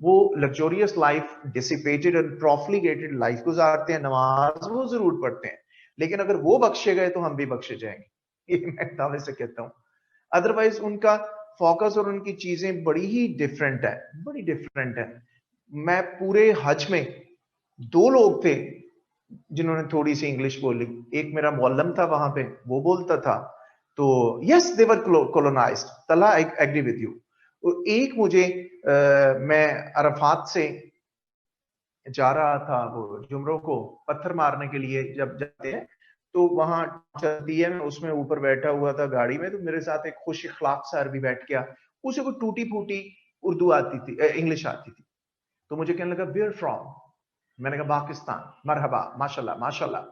वो luxurious life, dissipated and profligated life गुजारते हैं, नमाज वो जरूर पढ़ते हैं, लेकिन अगर वो बख्शे गए तो हम भी बख्शे जाएंगे, ये मैं दावे से कहता हूं। अदरवाइज उनका फोकस और उनकी चीजें बड़ी ही डिफरेंट है, बड़ी डिफरेंट है। मैं पूरे हज में 2 लोग थे जिन्होंने थोड़ी सी इंग्लिश बोली। एक मेरा मौलम था वहां पे, वो बोलता था, तो यस दे वर कोलोनाइज्ड, तला आई एग्री विद यू। और एक मुझे मैं अरफात से जा रहा था, वो जुमरों को पत्थर मारने के लिए जब जाते हैं, तो वहां चलती है, मैं उसमें ऊपर बैठा हुआ था गाड़ी में, तो मेरे साथ एक खुश इखलाक सा अरबी बैठ गया। उसे कोई टूटी फूटी उर्दू आती थी, इंग्लिश आती थी। तो मुझे कहने लगा वेयर फ्रॉम। मैंने कहा पाकिस्तान। मरहबा, माशाल्लाह माशाल्लाह।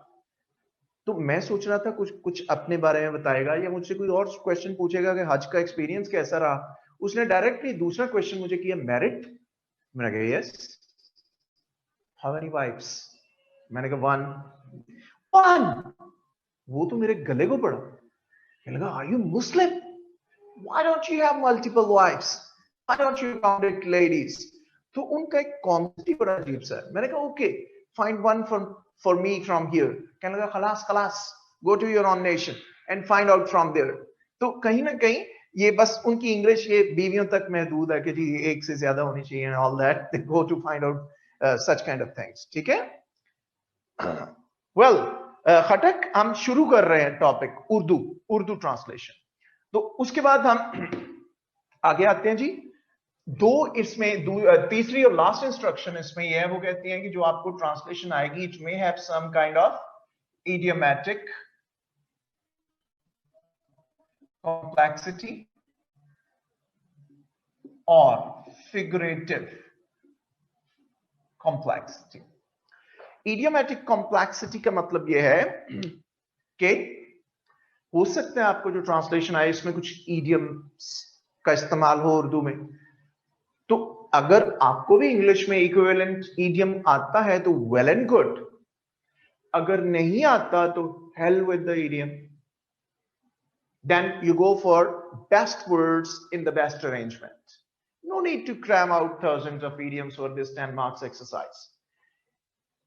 तो मैं सोच रहा था कुछ कुछ अपने बारे में बताएगा या मुझसे कोई और क्वेश्चन पूछेगा कि हज का एक्सपीरियंस कैसा रहा। उसने डायरेक्टली दूसरा क्वेश्चन मुझे किया, मैरिड। मैंने कहा यस। How many wives? मैंने कहा 1। वो तो मेरे गले को पड़ा। कहने लगा are you Muslim? Why don't you have multiple wifes? Why don't you count it ladies? तो उनका एक कॉन्सेप्ट ही बड़ा अजीब सा है। मैंने कहा okay, find one for me from here. कहने लगा खलास खलास, go to your own nation and find out from there. तो कहीं ना कहीं ये बस उनकी इंग्लिश ये बीवियों तक महदूद है कि जी एक से ज्यादा होनी चाहिए, all that they go to find out such kind of things. ठीक है, वेल खटक, हम शुरू कर रहे हैं टॉपिक उर्दू, उर्दू ट्रांसलेशन। तो उसके बाद हम आगे आते हैं जी। तीसरी और लास्ट इंस्ट्रक्शन इसमें यह है, वो कहती हैं कि जो आपको ट्रांसलेशन आएगी, it may have some kind of idiomatic complexity और फिगरेटिव कॉम्प्लेक्सिटी। इडियोमैटिक कॉम्प्लेक्सिटी का मतलब यह है कि हो सकता है आपको जो ट्रांसलेशन आए इसमें कुछ इडियम का इस्तेमाल हो उर्दू में। तो अगर आपको भी इंग्लिश में इक्विवेलेंट इडियम आता है तो वेल एंड गुड, अगर नहीं आता तो hell with the idiom, then you go for best words in the best arrangement. No need to cram out thousands of idioms for this 10 marks exercise.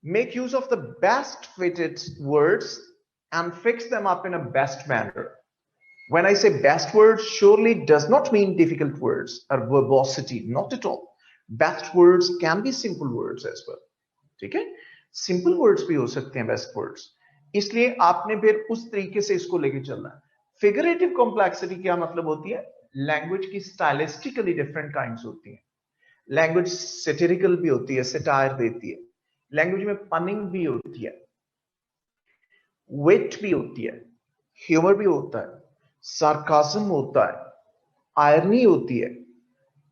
Make use of the best fitted words and fix them up in a best manner. When I say best words, surely does not mean difficult words or verbosity, not at all. Best words can be simple words as well. ठीक है, simple words भी हो सकते हैं best words, इसलिए आपने फिर उस तरीके से इसको लेके चलना है। फिगरेटिव कॉम्प्लेक्सिटी क्या मतलब होती है? लैंग्वेज की स्टाइलिस्टिकली डिफरेंट काइंड्स होती हैं। लैंग्वेज सेटेरिकल भी होती है, सेटायर देती है। लैंग्वेज में पनिंग भी होती है, वेट भी होती है, ह्यूमर भी होता है, सार्काज्म होता है, आयरनी होती है।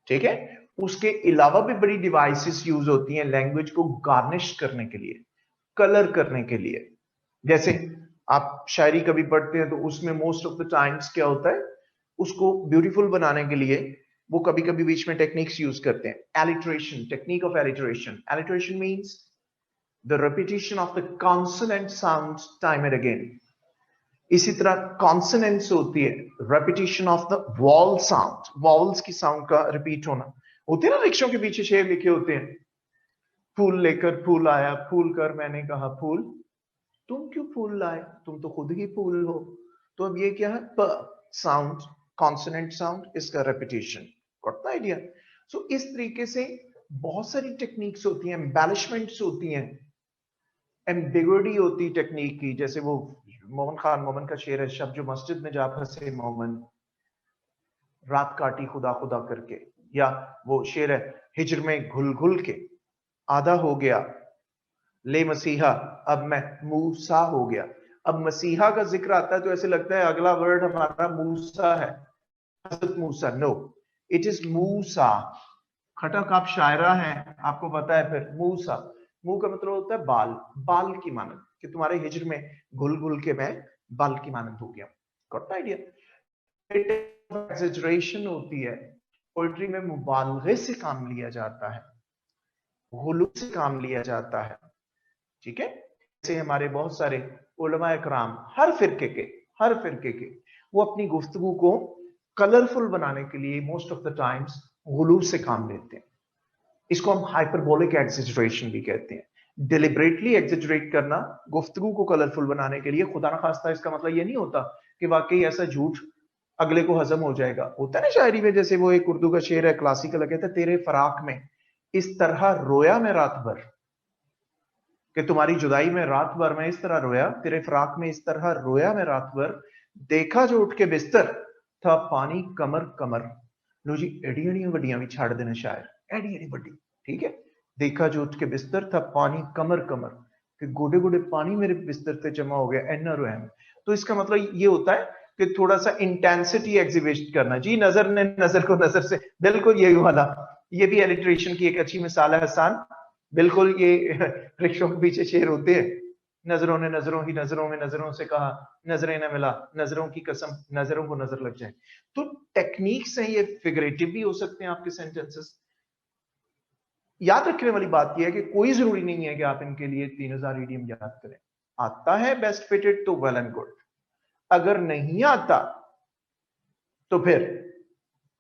ठीक है, उसके अलावा भी बड़ी डिवाइसेस यूज होती हैं लैंग्वेज को गार्निश करने के लिए, कलर करने के लिए। जैसे आप शायरी कभी पढ़ते हैं तो उसमें मोस्ट ऑफ द टाइम्स क्या होता है, उसको ब्यूटीफुल बनाने के लिए वो कभी कभी बीच में टेक्निक्स यूज करते हैं। Alliteration, technique of alliteration. Alliteration means the repetition of the consonant sounds time and again. इसी तरह कॉन्सोनेंट्स होती है repetition of the wall sound, walls की साउंड का रिपीट होना। होते हैं ना रिक्शों के पीछे शेर लिखे होते हैं, फूल लेकर फूल आया, फूल कर मैंने कहा फूल, तुम क्यों फूल लाए, तुम तो खुद ही फूल हो। तो अब ये क्या है, प साउंड, कॉन्सोनेंट साउंड, इसका repetition. Got the idea? So इस तरीके से बहुत सारी टेक्निक्स होती हैं, एम्बेलिशमेंट्स होती हैं, एम्बिग्विटी होती टेक्निक की। जैसे वो मोमन का शेर है, शब जो मस्जिद में जा फंसे मोमन, रात काटी खुदा खुदा करके। या वो शेर है, हिज्र में घुल घुल के आधा हो गया, ले मसीहा अब मैं मूसा हो गया। अब मसीहा का जिक्र आता है तो ऐसे लगता है अगला वर्ड हमारा मूसा है, हजरत मूसा। नो, इट इज मूसा। खटक आप शायरा हैं, आपको पता है। फिर मूसा, मुंह का मतलब होता है बाल, बाल की मानद, कि तुम्हारे हिज्र में घुल घुल के मैं बाल की मानद हो गया। Got the idea? एक्सेजरेशन होती है, पोइट्री में मुबालगे से काम लिया जाता है, गुलू से काम लिया जाता है। ठीक है? जैसे हमारे बहुत सारे उलमा इकराम हर फिरके के वो अपनी गुफ्तगू को कलरफुल बनाने के लिए मोस्ट ऑफ द टाइम्स गुलू से काम लेते हैं। इसको हम हाइपरबोलिक एक्सेजरेशन भी कहते हैं। डिलिबरेटली एक्सेजरेट करना गुफ्तगू को कलरफुल बनाने के लिए। खुदा ना खास्ता इसका मतलब ये नहीं होता कि वाकई ऐसा झूठ अगले को हजम हो जाएगा। होता है ना शायरी में, जैसे वो एक उर्दू का शेर है क्लासिकल, कहता है तेरे फराक में इस तरह रोया मैं रात भर, कि तुम्हारी जुदाई में रात भर मैं इस तरह रोया, तेरे फराक में इस तरह रोया मैं रात भर, देखा जो उठ के बिस्तर था पानी कमर कमर। लो जी, एड़ी एड़ी वड्डियां भी छाड़ देना शायर, एड़ी एड़ी वड्डी। ठीक है? देखा जो उठ के बिस्तर था पानी कमर कमर, कि गोडे गोडे पानी मेरे बिस्तर पे जमा हो गया, एना रोया मैं। तो इसका मतलब ये होता है कि थोड़ा सा इंटेंसिटी एग्जिबिट करना। जी, नजर ने नजर को नजर से, बिल्कुल यही वाला। ये भी एलिट्रेशन की एक अच्छी मिसाल है हसान। बिल्कुल, ये रिक्शों के पीछे शेर होते हैं, नजरों ने नजरों ही नजरों में नजरों से कहा, नजरें न मिला, नजरों की कसम नजरों को नजर लग जाए। तो टेक्निक्स हैं ये, फिगरेटिव भी हो सकते हैं आपके सेंटेंसेस। याद रखने वाली बात यह है कि कोई जरूरी नहीं है कि आप इनके लिए 3000 ईडियम याद करें। आता है बेस्ट फिटेड तो वेल एंड गुड, अगर नहीं आता तो फिर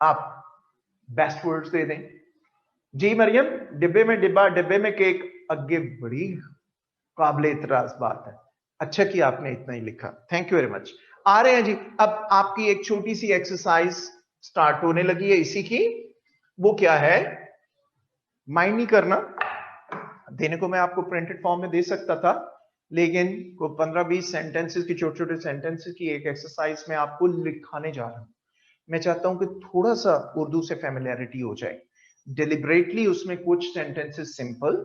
आप बेस्ट वर्ड्स दे दें। जी मरियम, डिब्बे में डिब्बा, डिब्बे में केक, आगे बड़ी काबिले इतराज बात है। अच्छा कि आपने इतना ही लिखा, थैंक यू वेरी मच। आ रहे हैं जी, अब आपकी एक छोटी सी एक्सरसाइज स्टार्ट होने लगी है इसी की। वो क्या है, माइंड नहीं करना, देने को मैं आपको प्रिंटेड फॉर्म में दे सकता था, लेकिन को 15-20 सेंटेंसेस की, छोटे छोटे सेंटेंसेस की एक एक्सरसाइज में आपको लिखाने जा रहा हूं। मैं चाहता हूं कि थोड़ा सा उर्दू से फैमिलियरिटी हो जाए। डिलिबरेटली उसमें कुछ सेंटेंसेस सिंपल,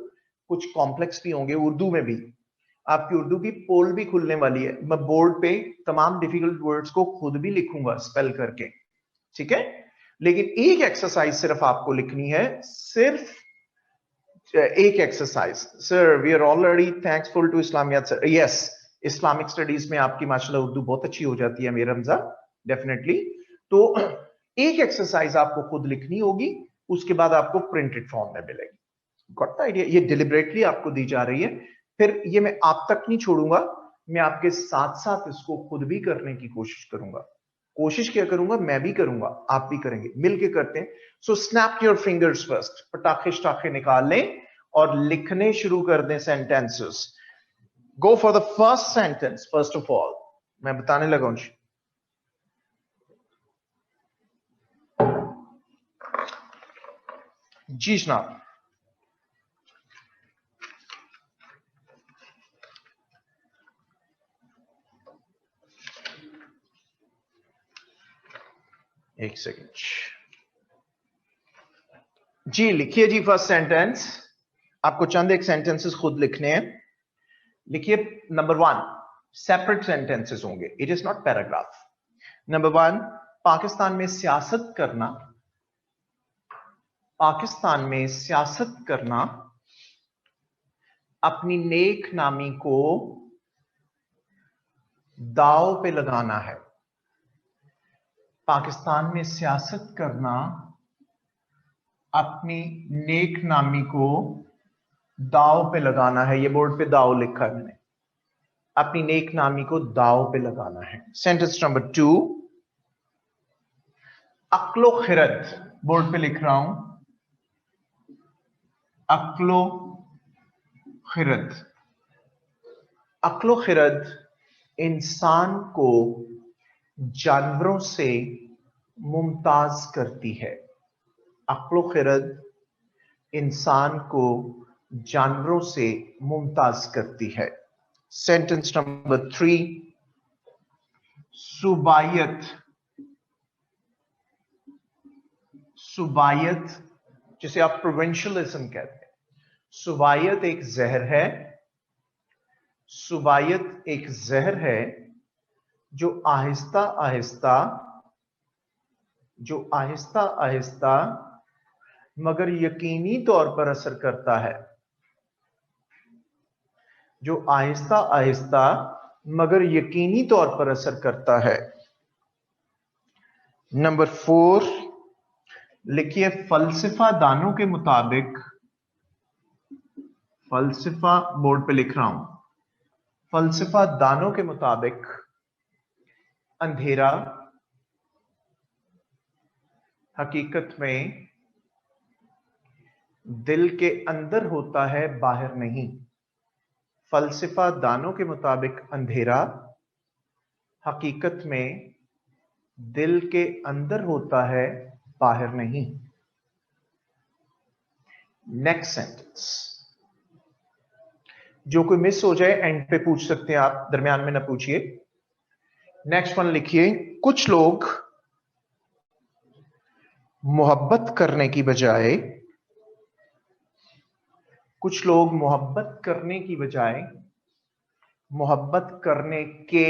कुछ कॉम्प्लेक्स भी होंगे उर्दू में भी। आपकी उर्दू की पोल भी खुलने वाली है, मैं बोर्ड पे तमाम डिफिकल्ट वर्ड्स को खुद भी लिखूंगा स्पेल करके। ठीक है? लेकिन एक एक्सरसाइज सिर्फ आपको लिखनी है, सिर्फ एक exercise. Sir we are already thankful to Islamiyat sir. Yes, Islamic studies में आपकी माशाल्लाह उर्दू बहुत अच्छी हो जाती है मेरे रमजा, डेफिनेटली। तो एक एक्सरसाइज आपको खुद लिखनी होगी, उसके बाद आपको प्रिंटेड फॉर्म में मिलेगी। Got the idea? ये डिलिबरेटली आपको दी जा रही है। फिर ये मैं आप तक नहीं छोड़ूंगा, मैं आपके साथ साथ इसको खुद भी करने की कोशिश करूंगा। कोशिश क्या करूंगा, मैं भी करूंगा, आप भी करेंगे, मिलके करते हैं। सो स्नैप योर फिंगर्स फर्स्ट, पटाखे शटाखे निकाल लें और लिखने शुरू कर दें sentences. Go for the first sentence first of all. मैं बताने लगा हूं जी जनाब। एक सेकेंड जी, लिखिए जी फर्स्ट सेंटेंस। आपको चंद एक सेंटेंसेस खुद लिखने हैं। लिखिए नंबर 1, सेपरेट सेंटेंसेस होंगे, it is not paragraph. Number 1, Pakistan में सियासत करना, पाकिस्तान में सियासत करना अपनी नेक नामी को दांव पे लगाना है। पाकिस्तान में सियासत करना अपनी नेक नामी को दांव पे लगाना है। ये बोर्ड पे दाव लिखा है मैंने। अपनी नेक नामी को दांव पे लगाना है। सेंटेंस नंबर 2, अक्लो खिरत, बोर्ड पे लिख रहा हूं, अक्लो खिरत। अक्लो खिरत इंसान को जानवरों से मुमताज करती है। अक्लो खिरत इंसान को जानवरों से मुमताज करती है। सेंटेंस नंबर 3, सुबायत, सुबायत जिसे आप प्रोविंशियलिज्म कहते हैं, सुबायत एक जहर है। सुबायत एक जहर है जो आहिस्ता आहिस्ता मगर यकीनी तौर पर असर करता है, जो आहिस्ता आहिस्ता मगर यकीनी तौर पर असर करता है। नंबर 4 लिखिए, फलसफा दानों के मुताबिक, फलसफा बोर्ड पे लिख रहा हूं, फलसफा दानों के मुताबिक अंधेरा हकीकत में दिल के अंदर होता है, बाहर नहीं। फलसफा दानों के मुताबिक अंधेरा हकीकत में दिल के अंदर होता है, बाहर नहीं। नेक्स्ट सेंटेंस, जो कोई मिस हो जाए एंड पे पूछ सकते हैं आप, दरमियान में ना पूछिए। नेक्स्ट वन लिखिए, कुछ लोग मोहब्बत करने की बजाय, कुछ लोग मोहब्बत करने की बजाय मोहब्बत करने के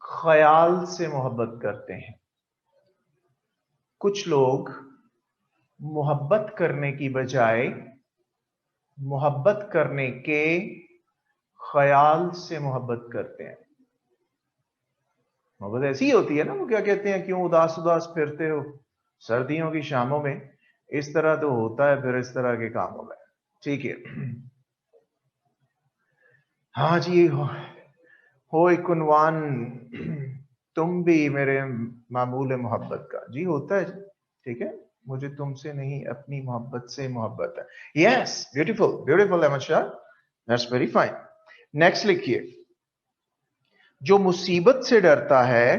ख्याल से मोहब्बत करते हैं। कुछ लोग मोहब्बत करने की बजाय मोहब्बत करने के ख्याल से मोहब्बत करते हैं। मोहब्बत ऐसी ही होती है ना, वो क्या कहते हैं, क्यों उदास उदास फिरते हो सर्दियों की शामों में, इस तरह तो होता है फिर इस तरह के कामों में। ठीक है, हाँ जी, हो कुनवान तुम भी मेरे मामूल मोहब्बत का, जी होता है जी, ठीक है, मुझे तुमसे नहीं अपनी मोहब्बत से मोहब्बत है। Yes, beautiful beautiful Ahmad Shah, that's very fine. Next लिखिए, जो मुसीबत से डरता है,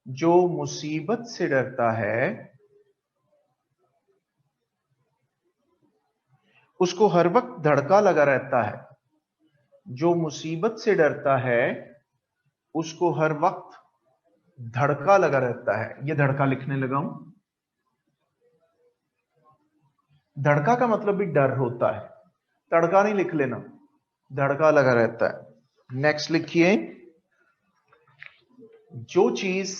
जो मुसीबत से डरता है उसको हर वक्त धड़का लगा रहता है। जो मुसीबत से डरता है उसको हर वक्त धड़का लगा रहता है। ये धड़का लिखने लगा हूं, धड़का का मतलब भी डर होता है, तड़का नहीं लिख लेना, धड़का लगा रहता है। नेक्स्ट लिखिए, जो चीज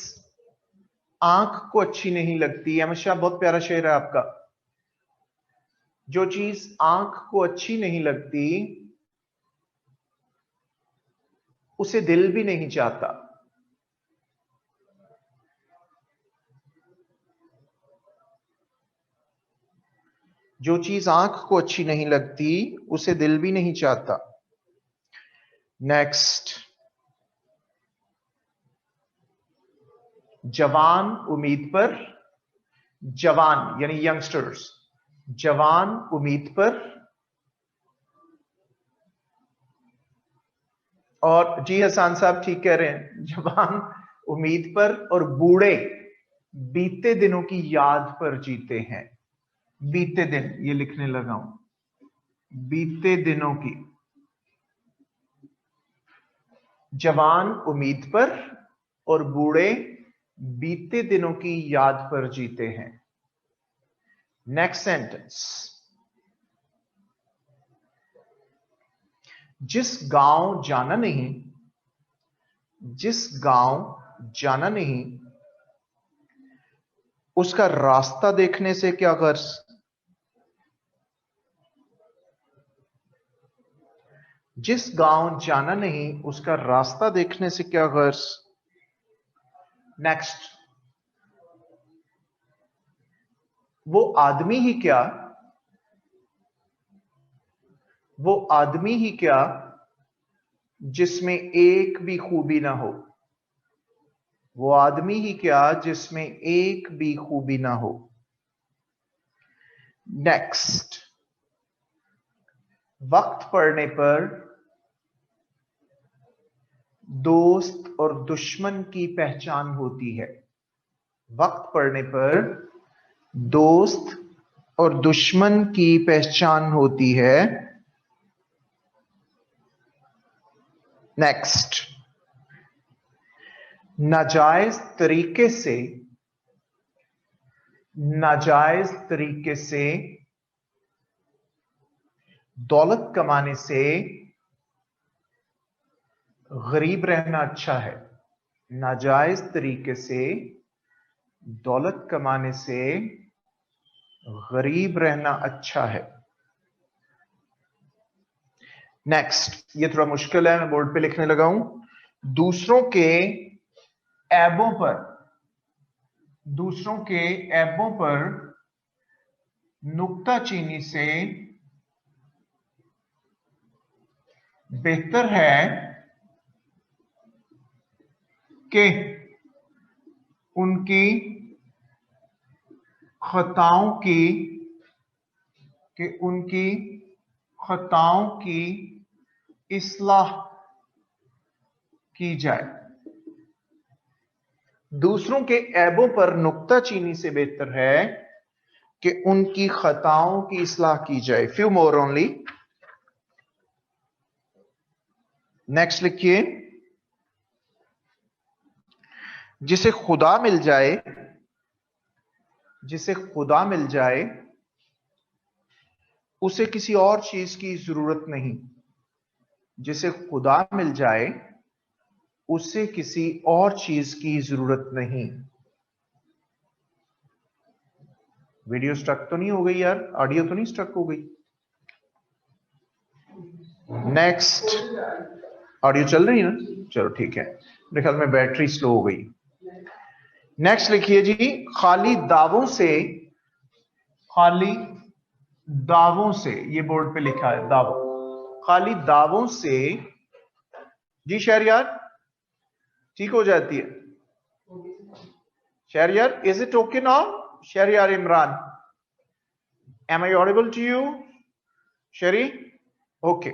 आंख को अच्छी नहीं लगती, हमेशा बहुत प्यारा शेर है आपका, जो चीज आंख को अच्छी नहीं लगती उसे दिल भी नहीं चाहता। जो चीज आंख को अच्छी नहीं लगती उसे दिल भी नहीं चाहता। नेक्स्ट, जवान उम्मीद पर, जवान यानी यंगस्टर्स, जवान उम्मीद पर, और जी हसान साहब ठीक कह रहे हैं, जवान उम्मीद पर और बूढ़े बीते दिनों की याद पर जीते हैं। बीते दिन, ये लिखने लगा हूं, बीते दिनों की, जवान उम्मीद पर और बूढ़े बीते दिनों की याद पर जीते हैं। नेक्स्ट सेंटेंस, जिस गांव जाना नहीं, जिस गांव जाना नहीं उसका रास्ता देखने से क्या गर्ज। जिस गांव जाना नहीं उसका रास्ता देखने से क्या गर्ज। नेक्स्ट, वो आदमी ही क्या, वो आदमी ही क्या जिसमें एक भी खूबी ना हो, वो आदमी ही क्या जिसमें एक भी खूबी ना हो। नेक्स्ट, वक्त पड़ने पर दोस्त और दुश्मन की पहचान होती है। वक्त पड़ने पर दोस्त और दुश्मन की पहचान होती है। नेक्स्ट, नाजायज तरीके से, नाजायज तरीके से दौलत कमाने से गरीब रहना अच्छा है। नाजायज तरीके से दौलत कमाने से गरीब रहना अच्छा है। नेक्स्ट, ये थोड़ा मुश्किल है, मैं बोर्ड पे लिखने लगा हूं। दूसरों के ऐबों पर, दूसरों के ऐबों पर नुक्ताचीनी से बेहतर है कि उनकी खताओं की, कि उनकी खताओं की इस्लाह की जाए। दूसरों के ऐबों पर नुक्ताचीनी से बेहतर है कि उनकी खताओं की इस्लाह की जाए। Few more only. नेक्स्ट लिखिए, जिसे खुदा मिल जाए, जिसे खुदा मिल जाए उसे किसी और चीज की जरूरत नहीं। जिसे खुदा मिल जाए उसे किसी और चीज की जरूरत नहीं। वीडियो स्ट्रक तो नहीं हो गई यार? ऑडियो तो नहीं स्ट्रक हो गई? नेक्स्ट, ऑडियो चल रही है ना? चलो ठीक है, मेरे ख्याल में बैटरी स्लो हो गई। नेक्स्ट लिखिए जी, खाली दावों से, खाली दावों से, ये बोर्ड पे लिखा है दावों, खाली दावों से जी शहरयार ठीक हो जाती है। Shahryar, is it okay now? Shahryar Imran, am I audible to you? Shari, okay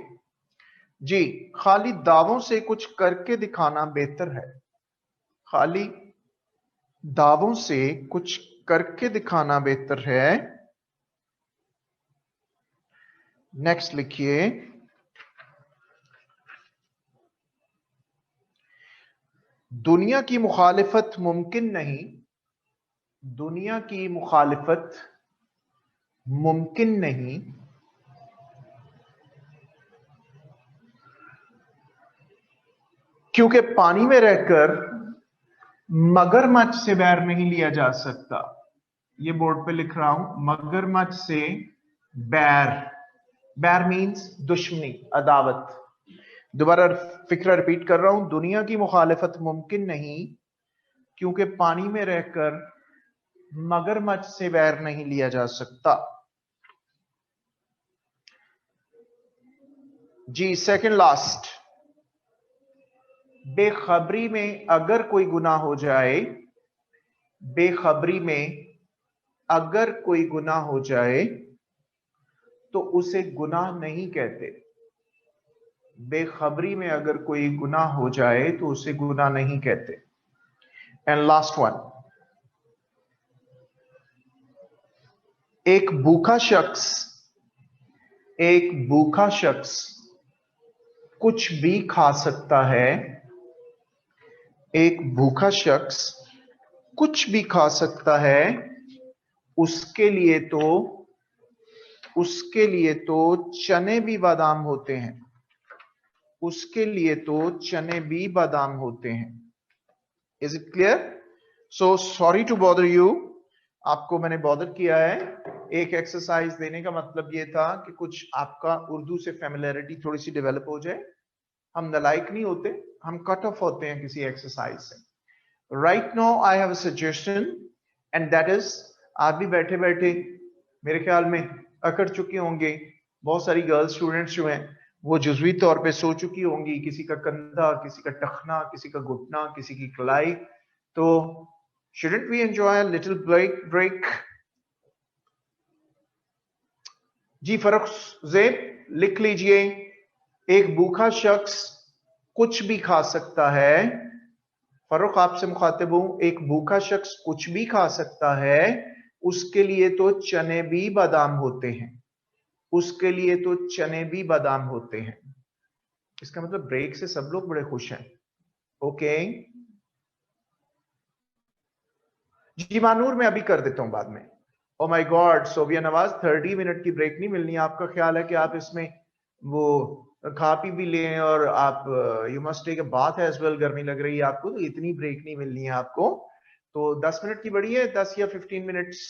जी। खाली दावों से कुछ करके दिखाना बेहतर है। खाली दावों से कुछ करके दिखाना बेहतर है। नेक्स्ट लिखिए, दुनिया की मुखालिफत मुमकिन नहीं, दुनिया की मुखालिफत मुमकिन नहीं क्योंकि पानी में रहकर मगरमच्छ से बैर नहीं लिया जा सकता। ये बोर्ड पे लिख रहा हूं, मगरमच्छ से बैर, बैर मींस दुश्मनी, अदावत। दोबारा फिक्रा रिपीट कर रहा हूं, दुनिया की मुखालिफत मुमकिन नहीं क्योंकि पानी में रहकर मगरमच्छ से बैर नहीं लिया जा सकता। जी सेकंड लास्ट, बेखबरी में अगर कोई गुनाह हो जाए, बेखबरी में अगर कोई गुनाह हो जाए तो उसे गुनाह नहीं कहते। बेखबरी में अगर कोई गुनाह हो जाए तो उसे गुनाह नहीं कहते। एंड लास्ट वन, एक भूखा शख्स, एक भूखा शख्स कुछ भी खा सकता है। एक भूखा शख्स कुछ भी खा सकता है, उसके लिए तो, उसके लिए तो चने भी बादाम होते हैं, उसके लिए तो चने भी बादाम होते हैं। Is it clear? So sorry to bother you, आपको मैंने बॉदर किया है। एक एक्सरसाइज देने का मतलब ये था कि कुछ आपका उर्दू से फैमिलियरिटी थोड़ी सी डेवलप हो जाए। हम नालायक नहीं होते, हम कट ऑफ होते हैं किसी एक्सरसाइज से। Right now I have a suggestion and that is, आप भी बैठे बैठे मेरे ख्याल में अकड़ चुके होंगे। बहुत सारी गर्ल्स स्टूडेंट्स जो हैं वो जुज़वी तौर पे सो चुकी होंगी, किसी का कंधा, किसी का टखना, किसी का घुटना, किसी की कलाई। तो shouldn't we enjoy a little break? जी फरुख ज़ेब लिख लीजिए, एक भूखा शख्स कुछ भी खा सकता है। फरुख आपसे मुखातिब हूं, एक भूखा शख्स कुछ भी खा सकता है, उसके लिए तो चने भी बादाम होते हैं, उसके लिए तो चने भी बादाम होते हैं। इसका मतलब ब्रेक से सब लोग बड़े खुश हैं। ओके जी मानूर, मैं अभी कर देता हूं बाद में। ओ my God, Sobia Nawaz 30 minute की ब्रेक नहीं मिलनी। आपका ख्याल है कि आप इसमें वो खा पी भी लें और आप you must take a bath as well, गर्मी लग रही है आपको, तो इतनी ब्रेक नहीं मिलनी है आपको। तो 10 मिनट की बड़ी है, 10 या 15 मिनट्स।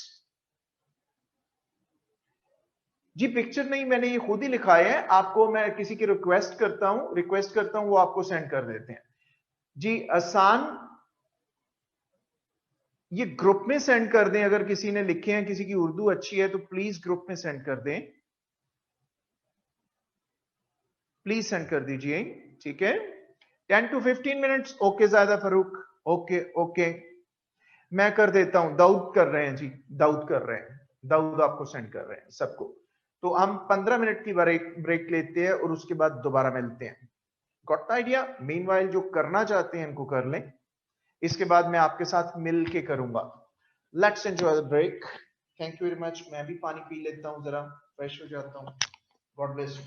जी पिक्चर नहीं, मैंने ये खुद ही लिखा है, आपको मैं किसी की रिक्वेस्ट करता हूं वो आपको सेंड कर देते हैं। जी आसान, ये ग्रुप में सेंड कर दें, अगर किसी ने लिखे हैं, किसी की उर्दू अच्छी है तो प्लीज ग्रुप में सेंड कर दें, प्लीज सेंड कर दीजिए। ठीक है, 10 to 15 मिनट्स। ओके जायदा फरूक, ओके ओके, मैं कर देता हूं। दाऊद कर रहे हैं जी, दाऊद कर रहे हैं, दाऊद आपको सेंड कर रहे हैं सबको। तो हम 15 मिनट की ब्रेक लेते हैं और उसके बाद दोबारा मिलते हैं। Got the idea? मीनवाइल जो करना चाहते हैं इनको कर लें, इसके बाद मैं आपके साथ मिल के करूंगा। Let's enjoy the break. Thank you very much. मैं भी पानी पी लेता हूं, जरा फ्रेश हो जाता हूं। God bless you.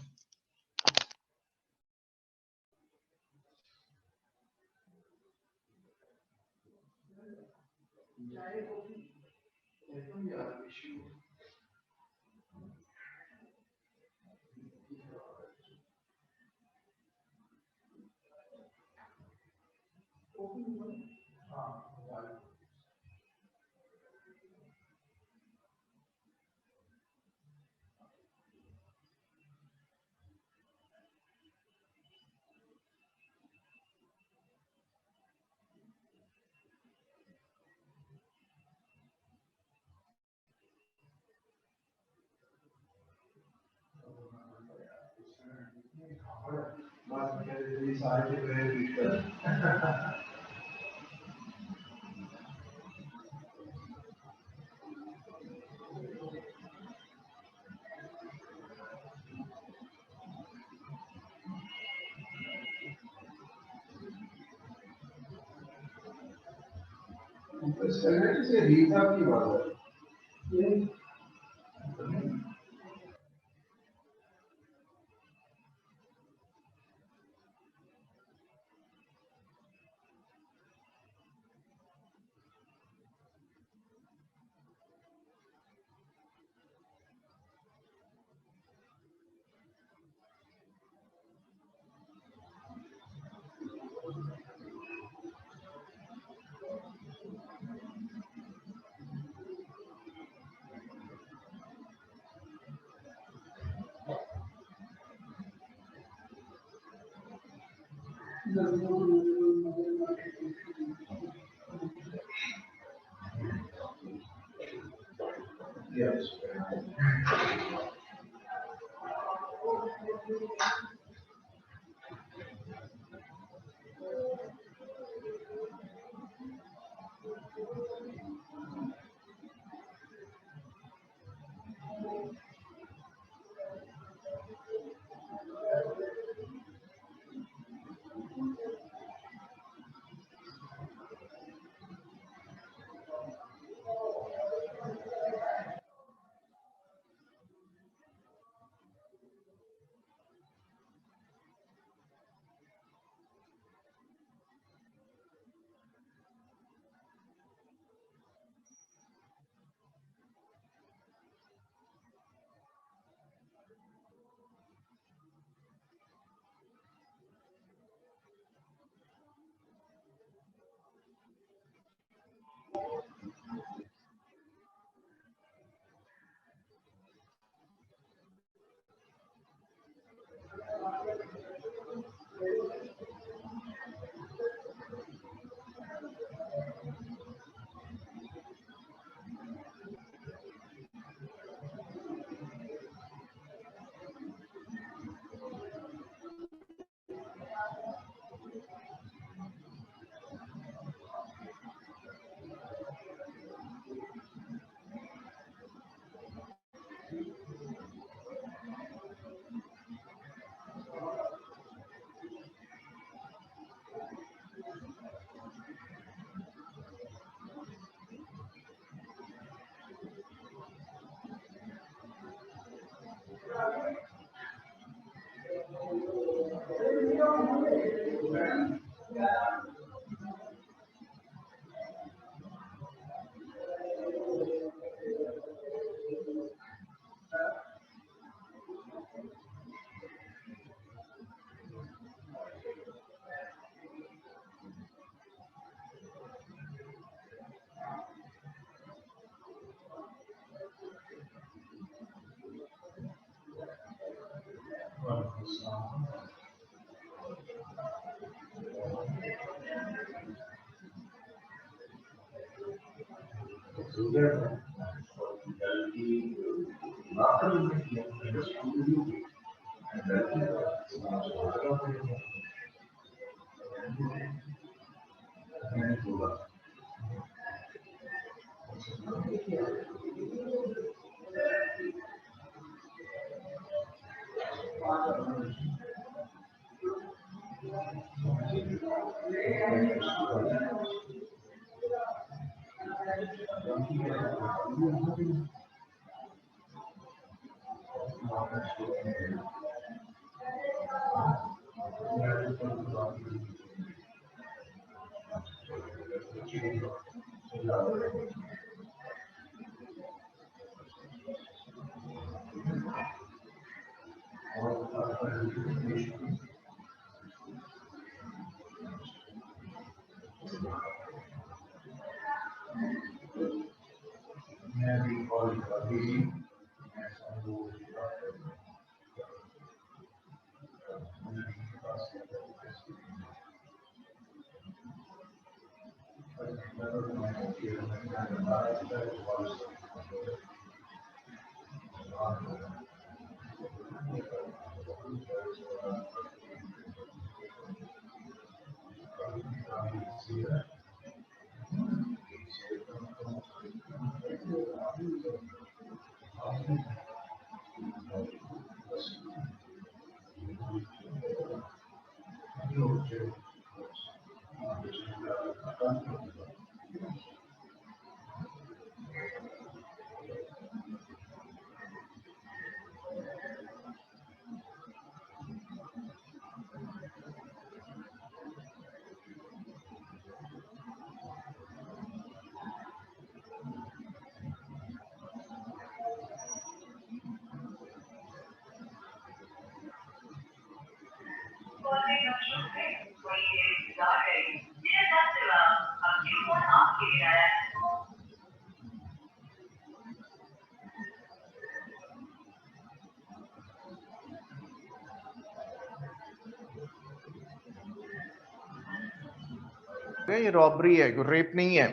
ये रॉबरी है, रेप नहीं है.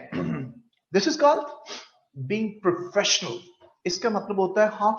This is called being professional. इसका मतलब होता है हाउ